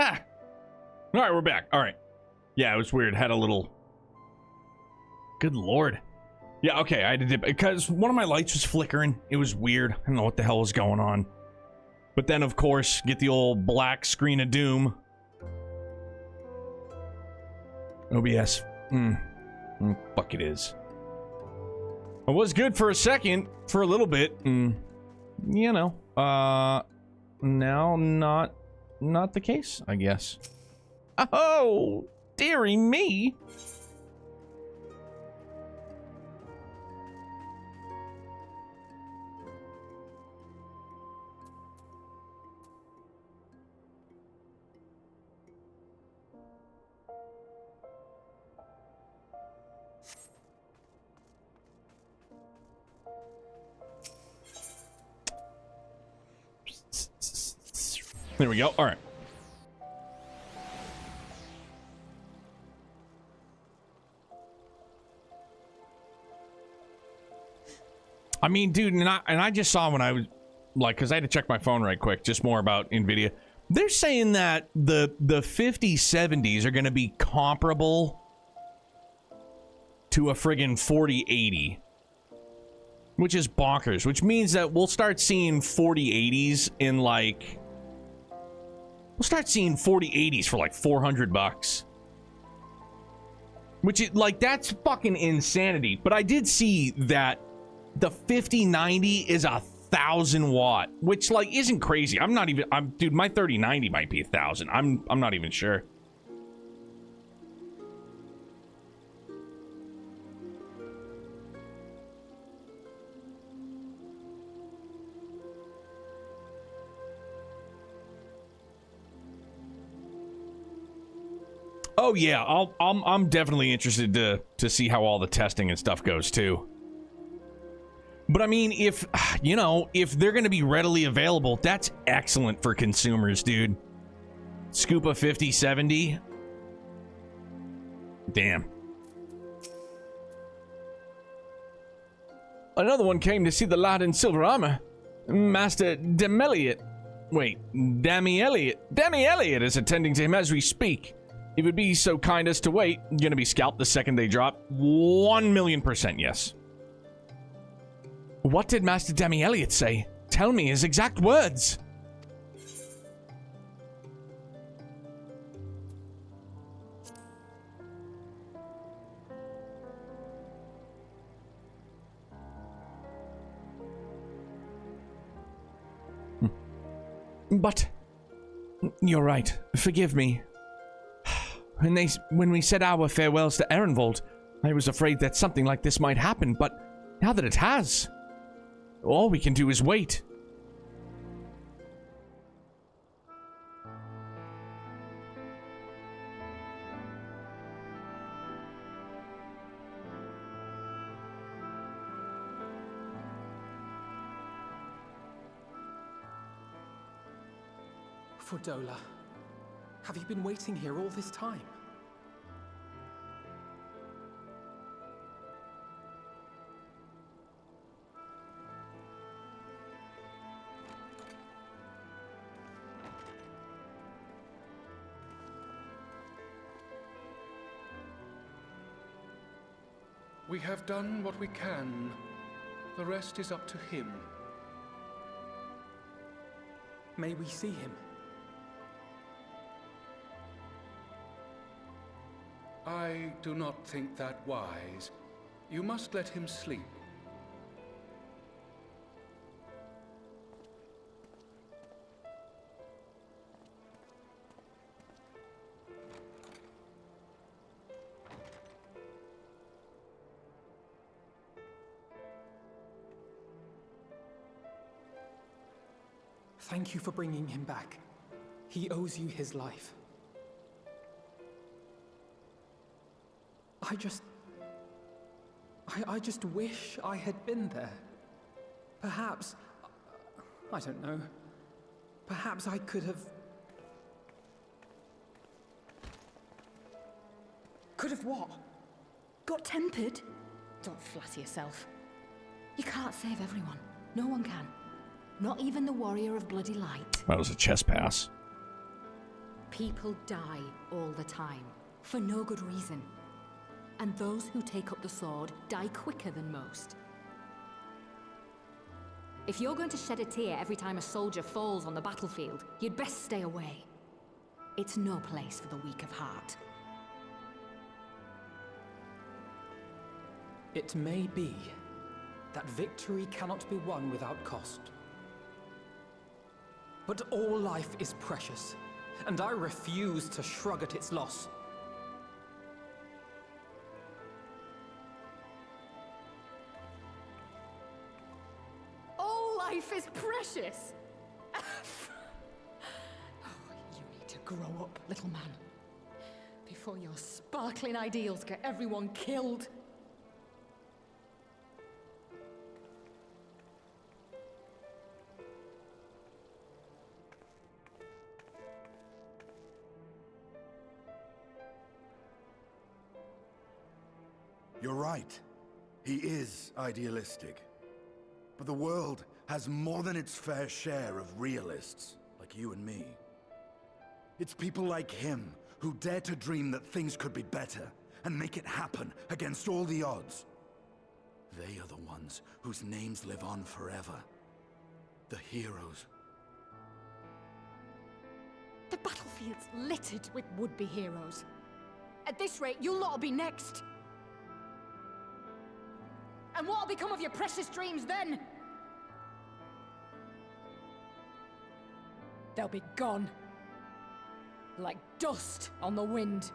Ah. All right, we're back. All right. Yeah, it was weird. Had a little... Good lord. Yeah, okay, I had to dip... Because one of my lights was flickering. It was weird. I don't know what the hell was going on. But then, of course, get the old black screen of doom. OBS. Fuck it is. It was good for a second. For a little bit. You know. Now not the case, I guess. Oh, dearie me. There we go. All right. I mean, dude, and I just saw when I was like, because I had to check my phone right quick, just more about NVIDIA. They're saying that the 5070s are going to be comparable to a friggin' 4080, which is bonkers. Which means that we'll start seeing 4080s in like. We'll start seeing 4080s for like $400. Which is like, that's fucking insanity. But I did see that the 5090 is 1,000 watt, which like isn't crazy. Dude, my 3090 might be 1,000. I'm not even sure. Oh yeah, I'm definitely interested to see how all the testing and stuff goes too. But I mean, if they're going to be readily available, that's excellent for consumers, dude. Scoop a 5070. Damn. Another one came to see the lad in silver armor. Master Demi Elliot is attending to him as we speak. If you'd be so kind as to wait, you're gonna be scalped the second they drop. 1,000,000% yes. What did Master Demi Elliot say? Tell me his exact words. But you're right. Forgive me. When we said our farewells to Ehrenwald, I was afraid that something like this might happen, but now that it has, all we can do is wait. Fordola, have you been waiting here all this time? We have done what we can. The rest is up to him. May we see him? I do not think that wise. You must let him sleep. Thank you for bringing him back. He owes you his life. I just wish I had been there. Perhaps, I don't know, perhaps I could have... Could have what? Got tempered? Don't flatter yourself. You can't save everyone. No one can. Not even the warrior of bloody light. That was a chest pass. People die all the time, for no good reason. And those who take up the sword die quicker than most. If you're going to shed a tear every time a soldier falls on the battlefield, you'd best stay away. It's no place for the weak of heart. It may be that victory cannot be won without cost. But all life is precious, and I refuse to shrug at its loss. All life is precious! Oh, you need to grow up, little man. Before your sparkling ideals get everyone killed. You're right. He is idealistic. But the world has more than its fair share of realists, like you and me. It's people like him who dare to dream that things could be better and make it happen against all the odds. They are the ones whose names live on forever. The heroes. The battlefield's littered with would-be heroes. At this rate, you'll lot be next. And what'll become of your precious dreams then? They'll be gone. Like dust on the wind.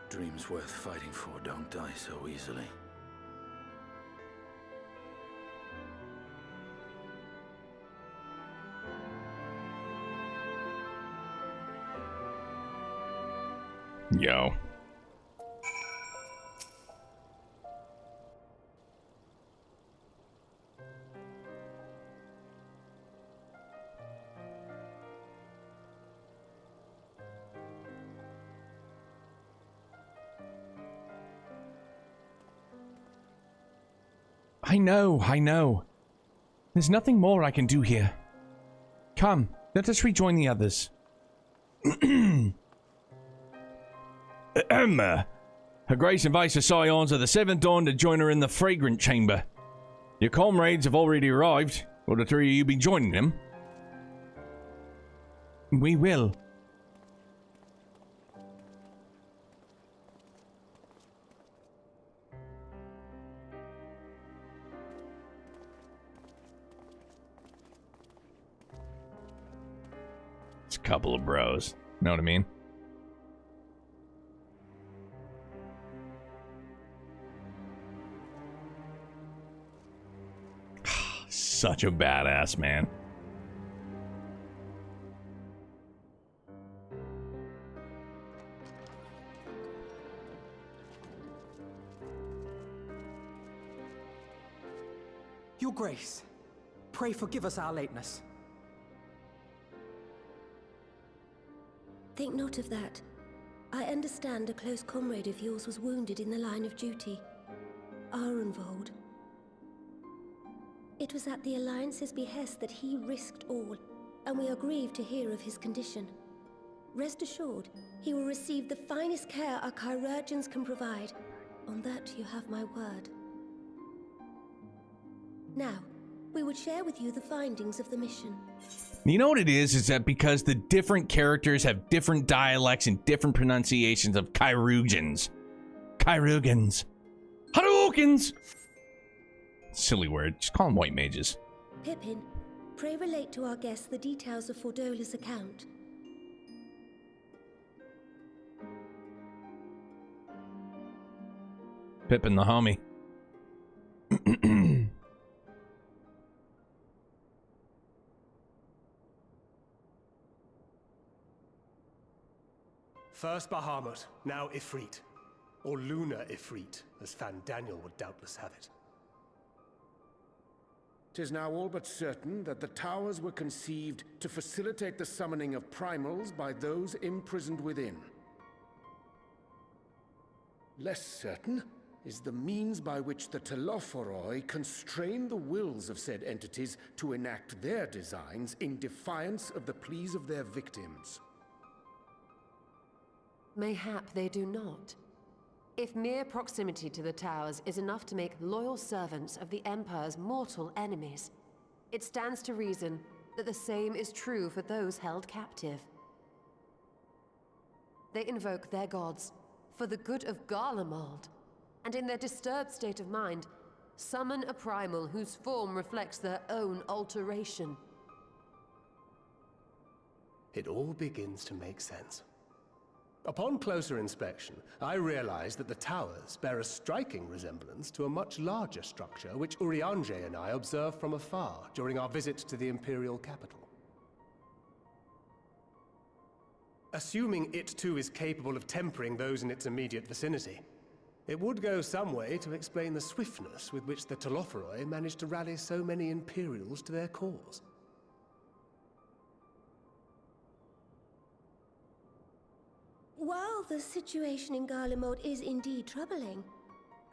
Dreams worth fighting for don't die so easily. Yo. I know. There's nothing more I can do here. Come, let us rejoin the others. Her Grace invites the Scions of the Seventh Dawn to join her in the Fragrant Chamber. Your comrades have already arrived. Will the three of you be joining them? We will. It's a couple of bros. Know what I mean? Such a badass, man. Your Grace, pray forgive us our lateness. Think not of that. I understand a close comrade of yours was wounded in the line of duty. Arenvold. It was at the Alliance's behest that he risked all, and we are grieved to hear of his condition. Rest assured, he will receive the finest care our chirurgeons can provide. On that you have my word. Now, we would share with you the findings of the mission. You know what it is that because the different characters have different dialects and different pronunciations of Chirurgeons. Chirurgeons. Hadoukens! Silly word. Just call them white mages. Pippin, pray relate to our guests the details of Fordola's account. Pippin the homie. First Bahamut, now Ifrit. Or Lunar Ifrit, as Fan Daniel would doubtless have it. 'Tis now all but certain that the towers were conceived to facilitate the summoning of primals by those imprisoned within. Less certain is the means by which the Telophoroi constrain the wills of said entities to enact their designs in defiance of the pleas of their victims. Mayhap they do not. If mere proximity to the towers is enough to make loyal servants of the Empire's mortal enemies, it stands to reason that the same is true for those held captive. They invoke their gods for the good of Garlemald, and in their disturbed state of mind, summon a primal whose form reflects their own alteration. It all begins to make sense. Upon closer inspection, I realized that the towers bear a striking resemblance to a much larger structure which Urianger and I observed from afar during our visit to the Imperial capital. Assuming it too is capable of tempering those in its immediate vicinity, it would go some way to explain the swiftness with which the Telophoroi managed to rally so many Imperials to their cause. While the situation in Garlemald is indeed troubling,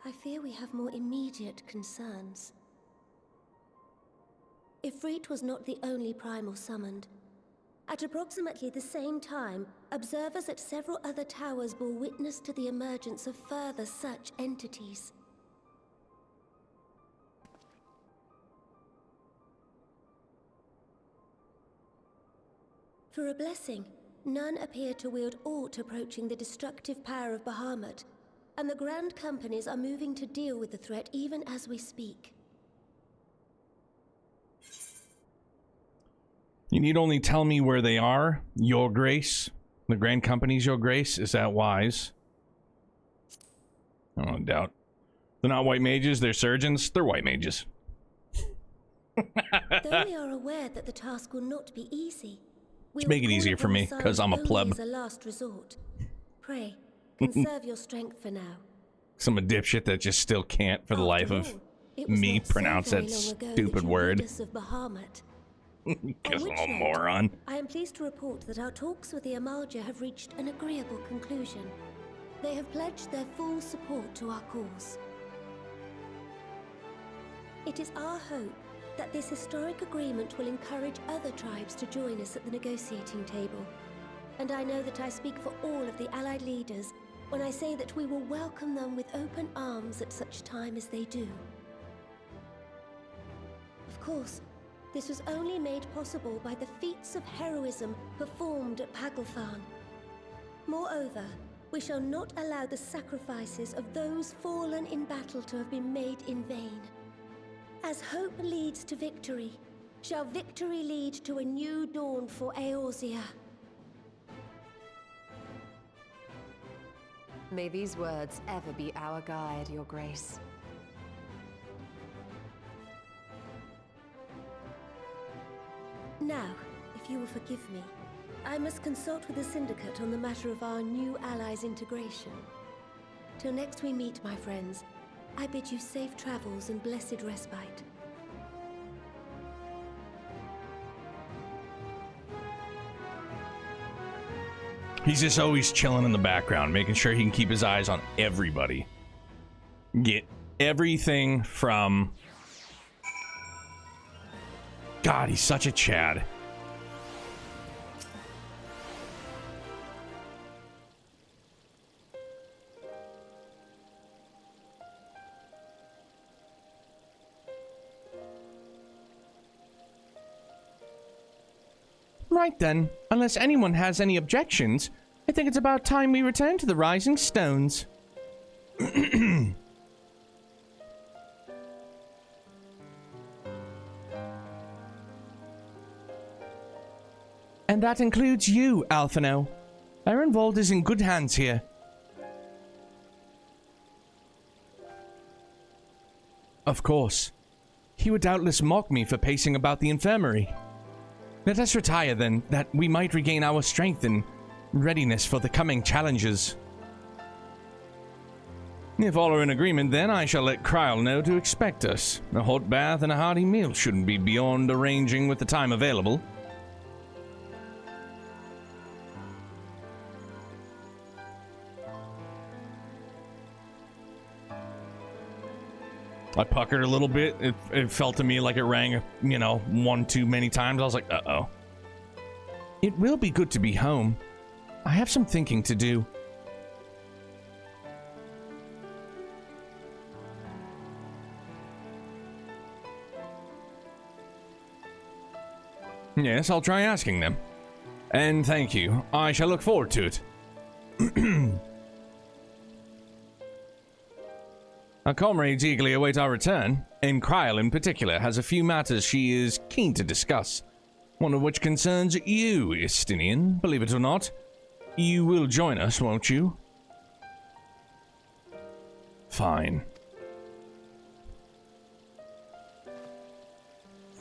I fear we have more immediate concerns. Ifrit was not the only primal summoned. At approximately the same time, observers at several other towers bore witness to the emergence of further such entities. For a blessing, none appear to wield aught approaching the destructive power of Bahamut, and the Grand Companies are moving to deal with the threat even as we speak. You need only tell me where they are, Your Grace. The Grand Companies, Your Grace. Is that wise? I don't doubt. They're not white mages, they're surgeons. They're white mages. Though we are aware that the task will not be easy, Just make it easier for me, because I'm a pleb. As a last resort. Pray, conserve your strength for now. Some a dipshit that just still can't, for the life of me, pronounce that stupid word. Because I'm a moron. I am pleased to report that our talks with the Amalja have reached an agreeable conclusion. They have pledged their full support to our cause. It is our hope that this historic agreement will encourage other tribes to join us at the negotiating table. And I know that I speak for all of the Allied leaders when I say that we will welcome them with open arms at such time as they do. Of course, this was only made possible by the feats of heroism performed at Paglfan. Moreover, we shall not allow the sacrifices of those fallen in battle to have been made in vain. As hope leads to victory, shall victory lead to a new dawn for Eorzea. May these words ever be our guide, Your Grace. Now, if you will forgive me, I must consult with the Syndicate on the matter of our new allies' integration. Till next we meet, my friends, I bid you safe travels and blessed respite. He's just always chilling in the background, making sure he can keep his eyes on everybody. Get everything from... God, he's such a Chad. Right then, unless anyone has any objections, I think it's about time we return to the Rising Stones. And that includes you, Alphino. Ehrenwald is in good hands here. Of course. He would doubtless mock me for pacing about the infirmary. Let us retire then, that we might regain our strength and readiness for the coming challenges. If all are in agreement, then I shall let Kryl know to expect us. A hot bath and a hearty meal shouldn't be beyond arranging with the time available. I puckered a little bit. It felt to me like it rang, you know, one too many times. I was like, uh-oh. It will be good to be home. I have some thinking to do. Yes, I'll try asking them. And thank you. I shall look forward to it. Our comrades eagerly await our return, and Kryl in particular has a few matters she is keen to discuss. One of which concerns you, Istinian, believe it or not. You will join us, won't you? Fine.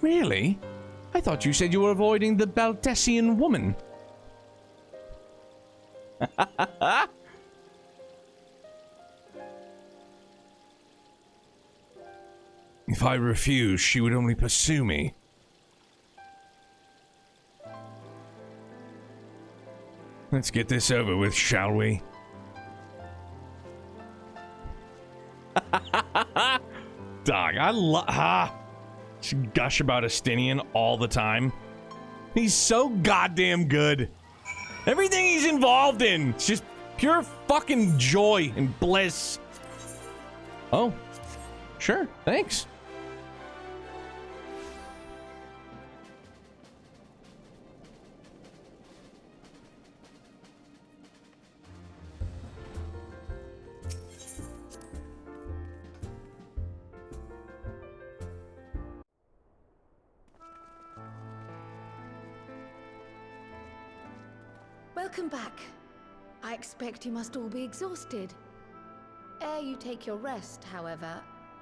Really? I thought you said you were avoiding the Baldessian woman. If I refuse, she would only pursue me. Let's get this over with, shall we? Dog, I love... gush about Estinian all the time. He's so goddamn good. Everything he's involved in, it's just pure fucking joy and bliss. Oh, sure, thanks. Welcome back. I expect you must all be exhausted. Ere you take your rest, however,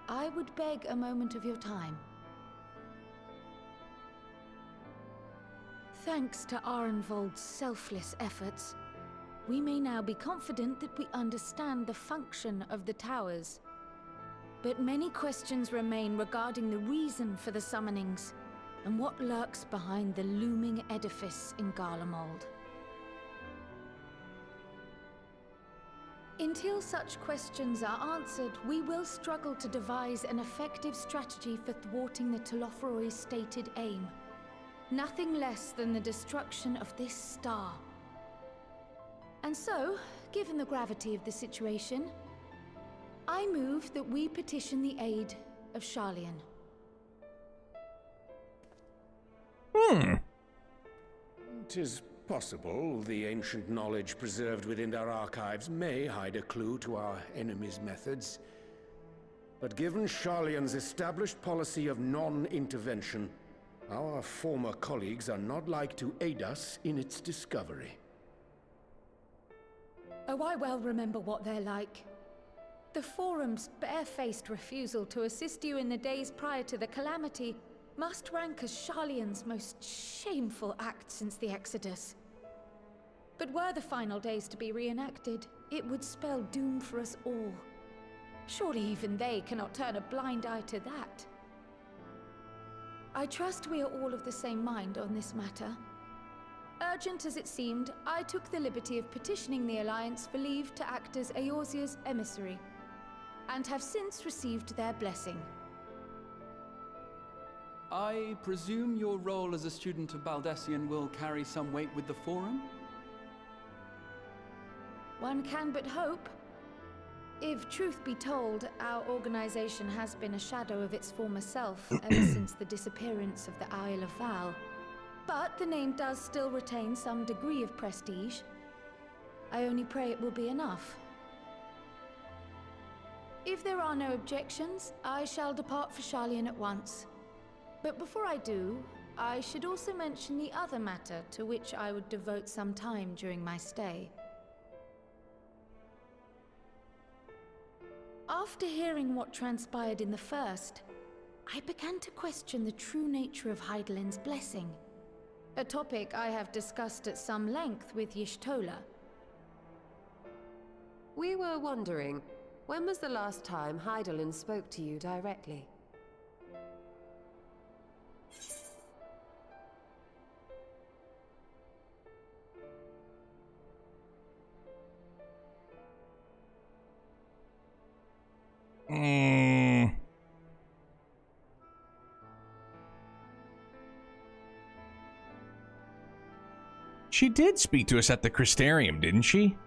I would beg a moment of your time. Thanks to Arenvold's selfless efforts, we may now be confident that we understand the function of the towers. But many questions remain regarding the reason for the summonings, and what lurks behind the looming edifice in Garlemald. Until such questions are answered, we will struggle to devise an effective strategy for thwarting the Telophoroi's stated aim. Nothing less than the destruction of this star. And so, given the gravity of the situation, I move that we petition the aid of Sharlayan. "'Tis possible the ancient knowledge preserved within our archives may hide a clue to our enemy's methods. But given Sharlayan's established policy of non-intervention, our former colleagues are not like to aid us in its discovery." Oh, I well remember what they're like. The Forum's barefaced refusal to assist you in the days prior to the calamity must rank as Sharlayan's most shameful act since the Exodus. But were the final days to be reenacted, it would spell doom for us all. Surely even they cannot turn a blind eye to that. I trust we are all of the same mind on this matter. Urgent as it seemed, I took the liberty of petitioning the Alliance for leave to act as Eorzea's emissary, and have since received their blessing. I presume your role as a student of Baldessian will carry some weight with the Forum? One can but hope. If truth be told, our organization has been a shadow of its former self ever since the disappearance of the Isle of Val. But the name does still retain some degree of prestige. I only pray it will be enough. If there are no objections, I shall depart for Sharlayan at once. But before I do, I should also mention the other matter to which I would devote some time during my stay. After hearing what transpired in the first, I began to question the true nature of Hydaelyn's blessing. A topic I have discussed at some length with Y'shtola. We were wondering, when was the last time Hydaelyn spoke to you directly? She did speak to us at the Crystarium, didn't she?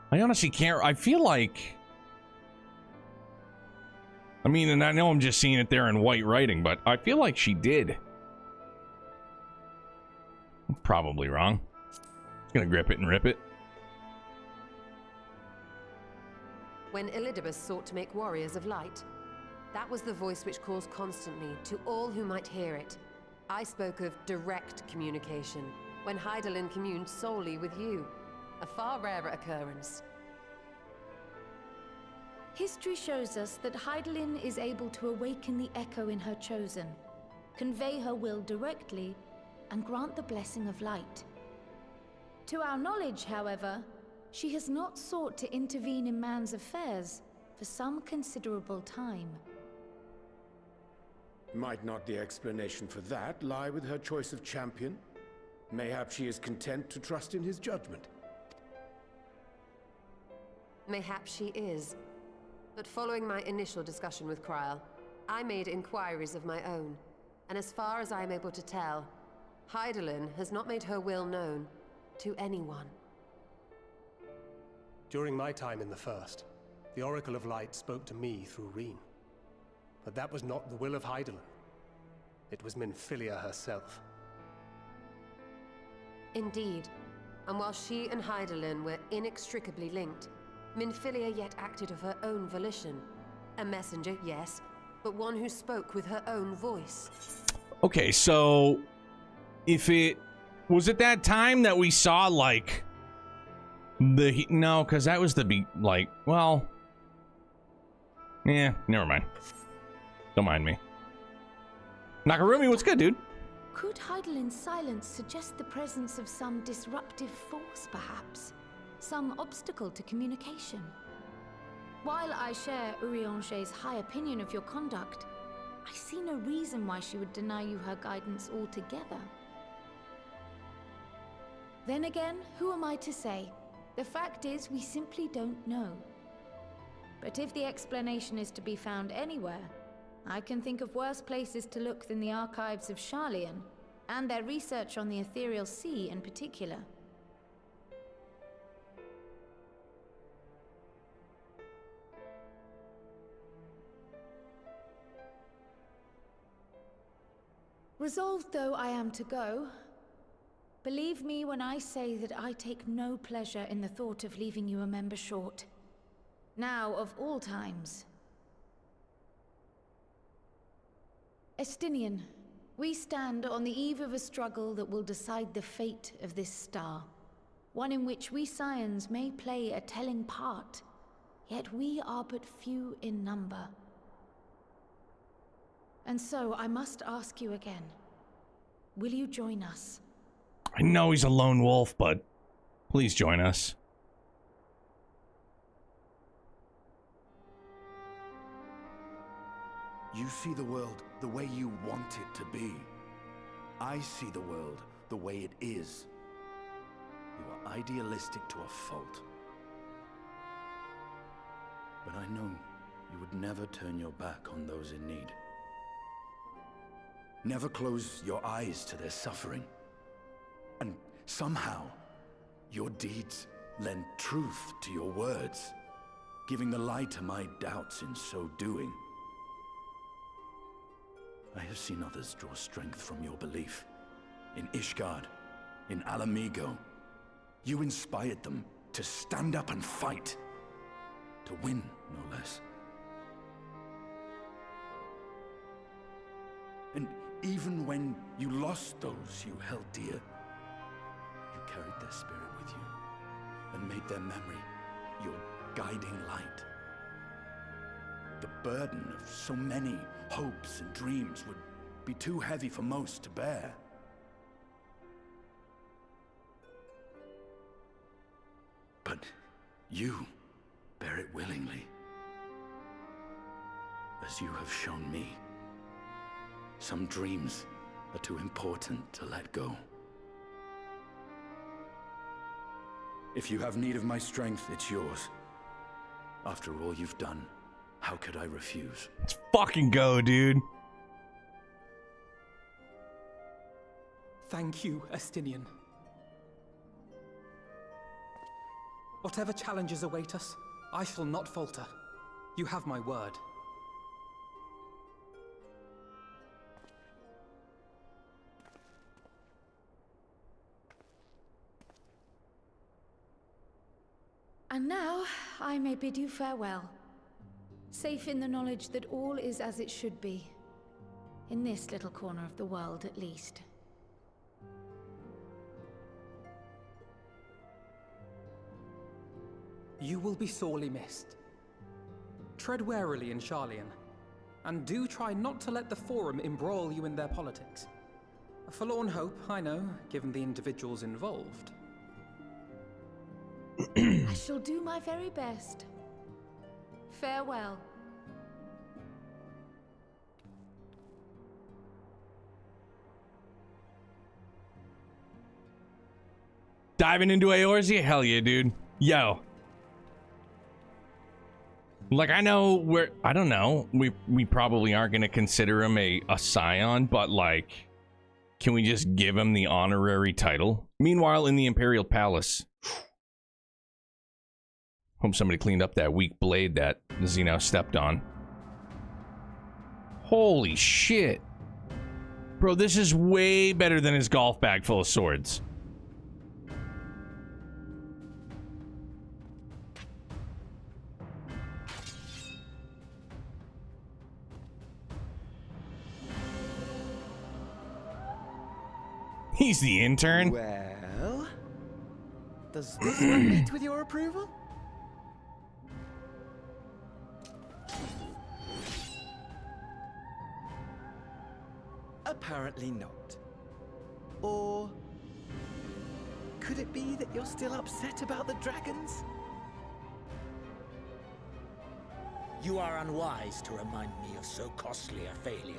I honestly can't. I feel like... I mean, and I know I'm just seeing it there in white writing, but I feel like she did. Probably wrong. Just gonna grip it and rip it. When Elidibus sought to make warriors of light, that was the voice which calls constantly to all who might hear it. I spoke of direct communication, when Hydaelyn communed solely with you. A far rarer occurrence. History shows us that Hydaelyn is able to awaken the echo in her chosen, convey her will directly, and grant the blessing of light. To our knowledge, however, she has not sought to intervene in man's affairs for some considerable time. Might not the explanation for that lie with her choice of champion? Mayhap she is content to trust in his judgment. Mayhap she is. But following my initial discussion with Kryl, I made inquiries of my own. And as far as I am able to tell, Hydaelyn has not made her will known to anyone. During my time in the First, the Oracle of Light spoke to me through Reen. But that was not the will of Hydaelyn. It was Minfilia herself. Indeed. And while she and Hydaelyn were inextricably linked, Minfilia yet acted of her own volition. A messenger, yes, but one who spoke with her own voice. Okay, so... if it... was it that time that we saw, like... the... no, because that was the... like, well... yeah, never mind. Don't mind me. Nakarumi, what's good, dude? Could Hydaelyn's silence suggest the presence of some disruptive force, perhaps? Some obstacle to communication? While I share Urianger's high opinion of your conduct, I see no reason why she would deny you her guidance altogether. Then again, who am I to say? The fact is, we simply don't know. But if the explanation is to be found anywhere, I can think of worse places to look than the archives of Sharlayan, and their research on the Ethereal Sea in particular. Resolved though I am to go, believe me when I say that I take no pleasure in the thought of leaving you a member short. Now, of all times. Estinian, we stand on the eve of a struggle that will decide the fate of this star. One in which we Scions may play a telling part, yet we are but few in number. And so I must ask you again, will you join us? I know he's a lone wolf, but please join us. You see the world the way you want it to be. I see the world the way it is. You are idealistic to a fault. But I know you would never turn your back on those in need. Never close your eyes to their suffering. And somehow, your deeds lend truth to your words, giving the lie to my doubts in so doing. I have seen others draw strength from your belief. In Ishgard, in Alamigo. You inspired them to stand up and fight. To win, no less. And even when you lost those you held dear, you carried their spirit with you and made their memory your guiding light. The burden of so many hopes and dreams would be too heavy for most to bear. But you bear it willingly, as you have shown me. Some dreams are too important to let go. If you have need of my strength, it's yours. After all you've done, how could I refuse? Let's fucking go, dude. Thank you, Estinian. Whatever challenges await us, I shall not falter. You have my word. And now, I may bid you farewell. Safe in the knowledge that all is as it should be. In this little corner of the world, at least. You will be sorely missed. Tread warily in Sharlayan, and do try not to let the Forum embroil you in their politics. A forlorn hope, I know, given the individuals involved. I shall do my very best. Farewell. Diving into Eorzea? Hell yeah, dude. Yo. Like, I know I don't know. We probably aren't going to consider him a scion, but like, can we just give him the honorary title? Meanwhile, in the Imperial Palace. Hope somebody cleaned up that weak blade that Zeno stepped on. Holy shit. Bro, this is way better than his golf bag full of swords. He's the intern. Well, does this one meet with your approval? Apparently not. Or could it be that you're still upset about the dragons? You are unwise to remind me of so costly a failure.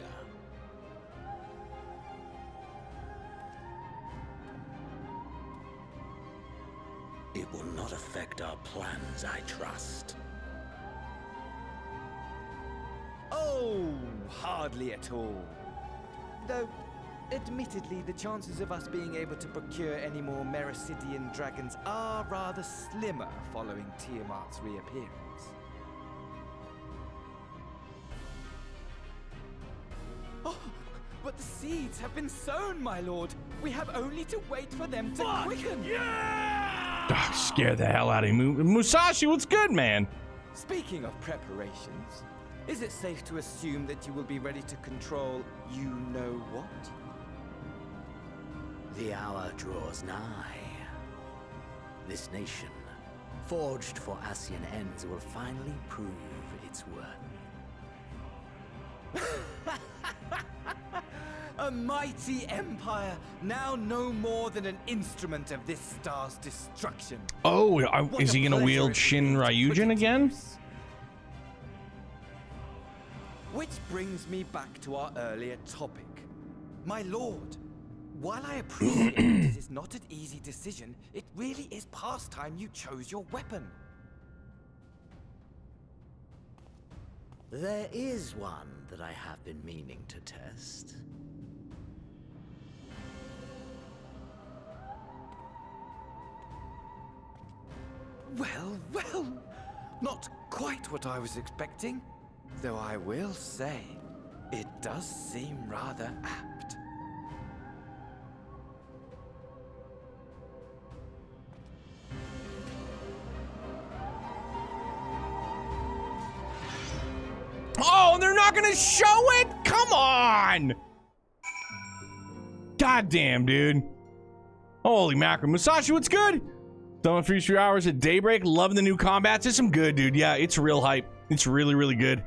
It will not affect our plans, I trust. Oh, hardly at all. Though, admittedly, the chances of us being able to procure any more Mericidian dragons are rather slimmer following Tiamat's reappearance. Oh, but the seeds have been sown, my lord. We have only to wait for them to quicken. Oh, scare the hell out of me. Musashi, what's good, man? Speaking of preparations, is it safe to assume that you will be ready to control you-know-what? The hour draws nigh. This nation, forged for Ascian ends, will finally prove its worth. A mighty empire, now no more than an instrument of this star's destruction. Oh, is he gonna wield Shin Ryujin again? Which brings me back to our earlier topic. My lord, while I appreciate that it is not an easy decision, it really is past time you chose your weapon. There is one that I have been meaning to test. Well, not quite what I was expecting. Though I will say, it does seem rather apt. Oh, they're not gonna show it? Come on! Goddamn, dude. Holy mackerel. Musashi, what's good? Done for a few hours at daybreak. Loving the new combat system. Good, dude. Yeah, it's real hype. It's really, really good.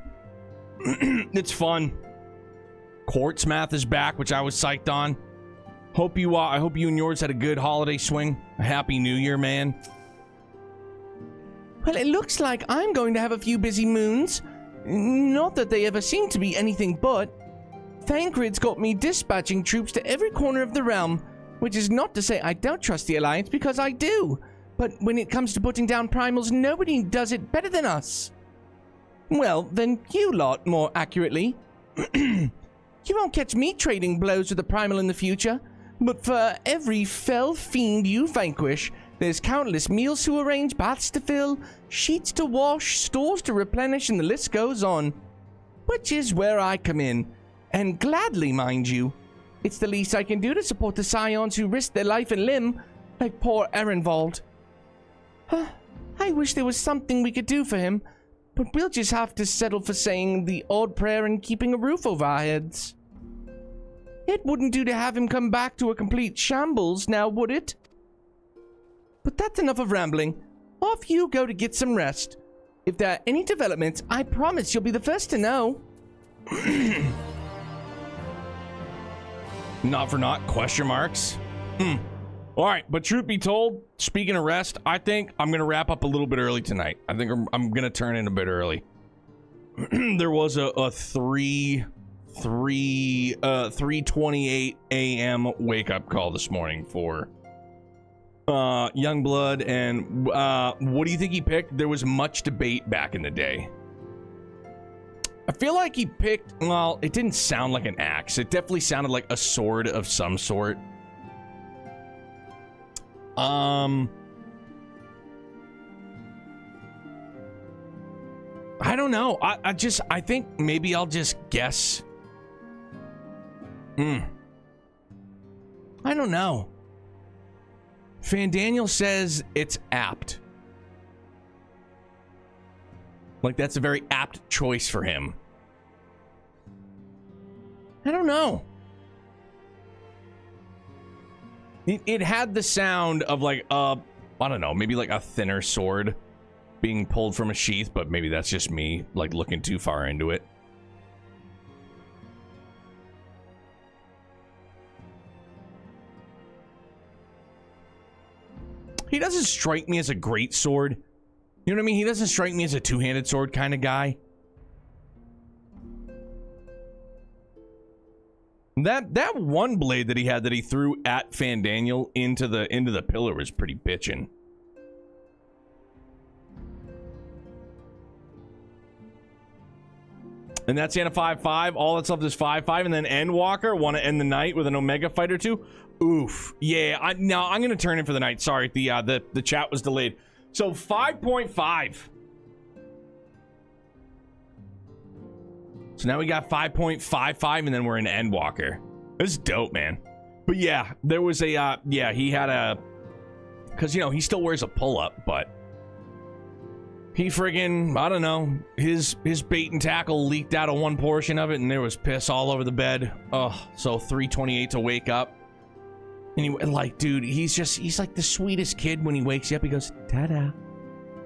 It's fun. Quartz math is back, which I was psyched on. I hope you and yours had a good holiday swing. A happy new year, man. Well, it looks like I'm going to have a few busy moons. Not that they ever seem to be anything but. Thancred's got me dispatching troops to every corner of the realm, which is not to say I don't trust the Alliance, because I do. But when it comes to putting down primals, nobody does it better than us. Well, then you lot, more accurately. You won't catch me trading blows with the primal in the future. But for every fell fiend you vanquish, there's countless meals to arrange, baths to fill, sheets to wash, stores to replenish, and the list goes on. Which is where I come in. And gladly, mind you. It's the least I can do to support the scions who risk their life and limb, like poor Ehrenwald. I wish there was something we could do for him, but we'll just have to settle for saying the odd prayer and keeping a roof over our heads. It wouldn't do to have him come back to a complete shambles, now would it? But that's enough of rambling. Off you go to get some rest. If there are any developments, I promise you'll be the first to know. Not for naught, question marks. All right, but truth be told, speaking of rest, I think I'm going to wrap up a little bit early tonight. I think I'm going to turn in a bit early. There was a 3:28 a.m. wake-up call this morning for Youngblood, and what do you think he picked? There was much debate back in the day. I feel like he picked, well, it didn't sound like an axe. It definitely sounded like a sword of some sort. I don't know. I think maybe I'll just guess. I don't know. Fandaniel says it's apt. Like, that's a very apt choice for him. I don't know. It had the sound of like I don't know, maybe like a thinner sword being pulled from a sheath, but maybe that's just me like looking too far into it. He doesn't strike me as a great sword. You know what I mean? He doesn't strike me as a two-handed sword kind of guy. That one blade that he had that he threw at Fandaniel into the pillar was pretty bitchin'. And that's Santa 5-5. All that's left is 5-5, and then Endwalker want to end the night with an Omega fighter too. Oof. Yeah. I'm gonna turn in for the night. Sorry, the chat was delayed. So 5.5. So now we got 5.55, and then we're in Endwalker. This is dope, man. But yeah, there was a he had a, because you know he still wears a pull-up, but he friggin', I don't know, his bait and tackle leaked out of one portion of it, and there was piss all over the bed. Oh, so 3:28 to wake up. And he, like, dude, he's like the sweetest kid when he wakes you up. He goes, "Ta-da."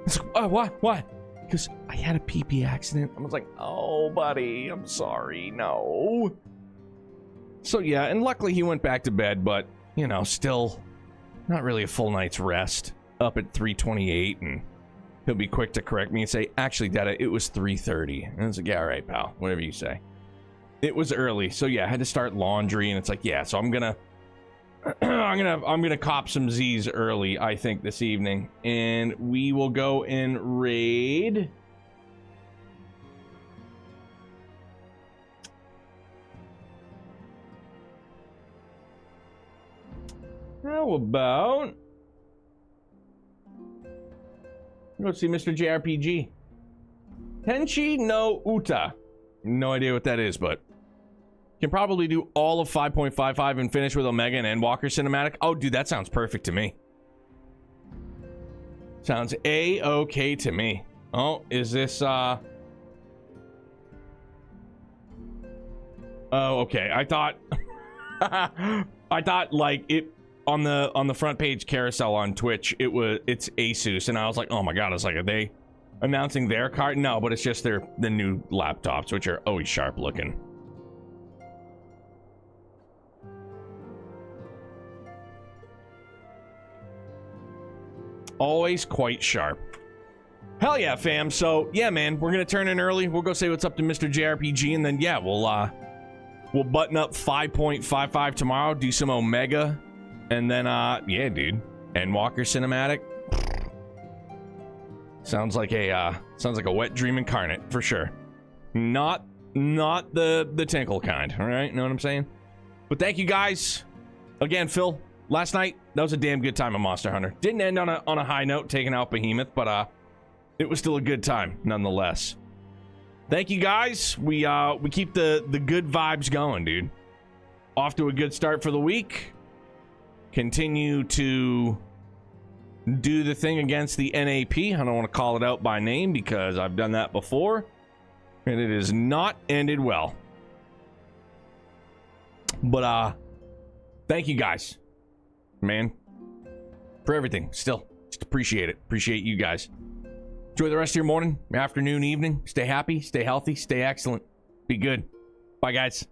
It's like, oh, what? He goes, "I had a pee-pee accident." I was like, "Oh, buddy, I'm sorry, no." So yeah, and luckily he went back to bed, but, you know, still not really a full night's rest. Up at 3:28, and he'll be quick to correct me and say, "Actually, Dada, it was 3:30. And I was like, "Yeah, all right, pal, whatever you say." It was early, so yeah, I had to start laundry, and it's like, yeah, so I'm gonna cop some Z's early, I think, this evening, and we will go and raid. How about go see Mr. JRPG. Tenchi no Uta. No idea what that is, but can probably do all of 5.55 and finish with Omega and Endwalker cinematic. Oh, dude, that sounds perfect to me. Sounds A-okay to me. Oh, is this, Oh, okay. I thought... I thought, like, it... On the front page carousel on Twitch, it's Asus, and I was like, oh my god, it's like, are they announcing their card? No, but it's just the new laptops, which are always sharp looking. Always quite sharp. Hell yeah, fam. So yeah, man, we're gonna turn in early. We'll go say what's up to Mr. JRPG, and then yeah, we'll button up 5.55 tomorrow, do some Omega, and then yeah, dude, Endwalker cinematic. Sounds like a wet dream incarnate for sure. Not the tinkle kind. All right, know what I'm saying? But thank you guys. Again, Phil, last night, that was a damn good time of Monster Hunter. Didn't end on a high note, taking out Behemoth, but it was still a good time, nonetheless. Thank you, guys. We keep the good vibes going, dude. Off to a good start for the week. Continue to do the thing against the NAP. I don't want to call it out by name because I've done that before, and it has not ended well. But thank you guys, man, for everything. Still, just appreciate it. Appreciate you guys. Enjoy the rest of your morning, afternoon, evening. Stay happy, stay healthy, stay excellent. Be good. Bye, guys.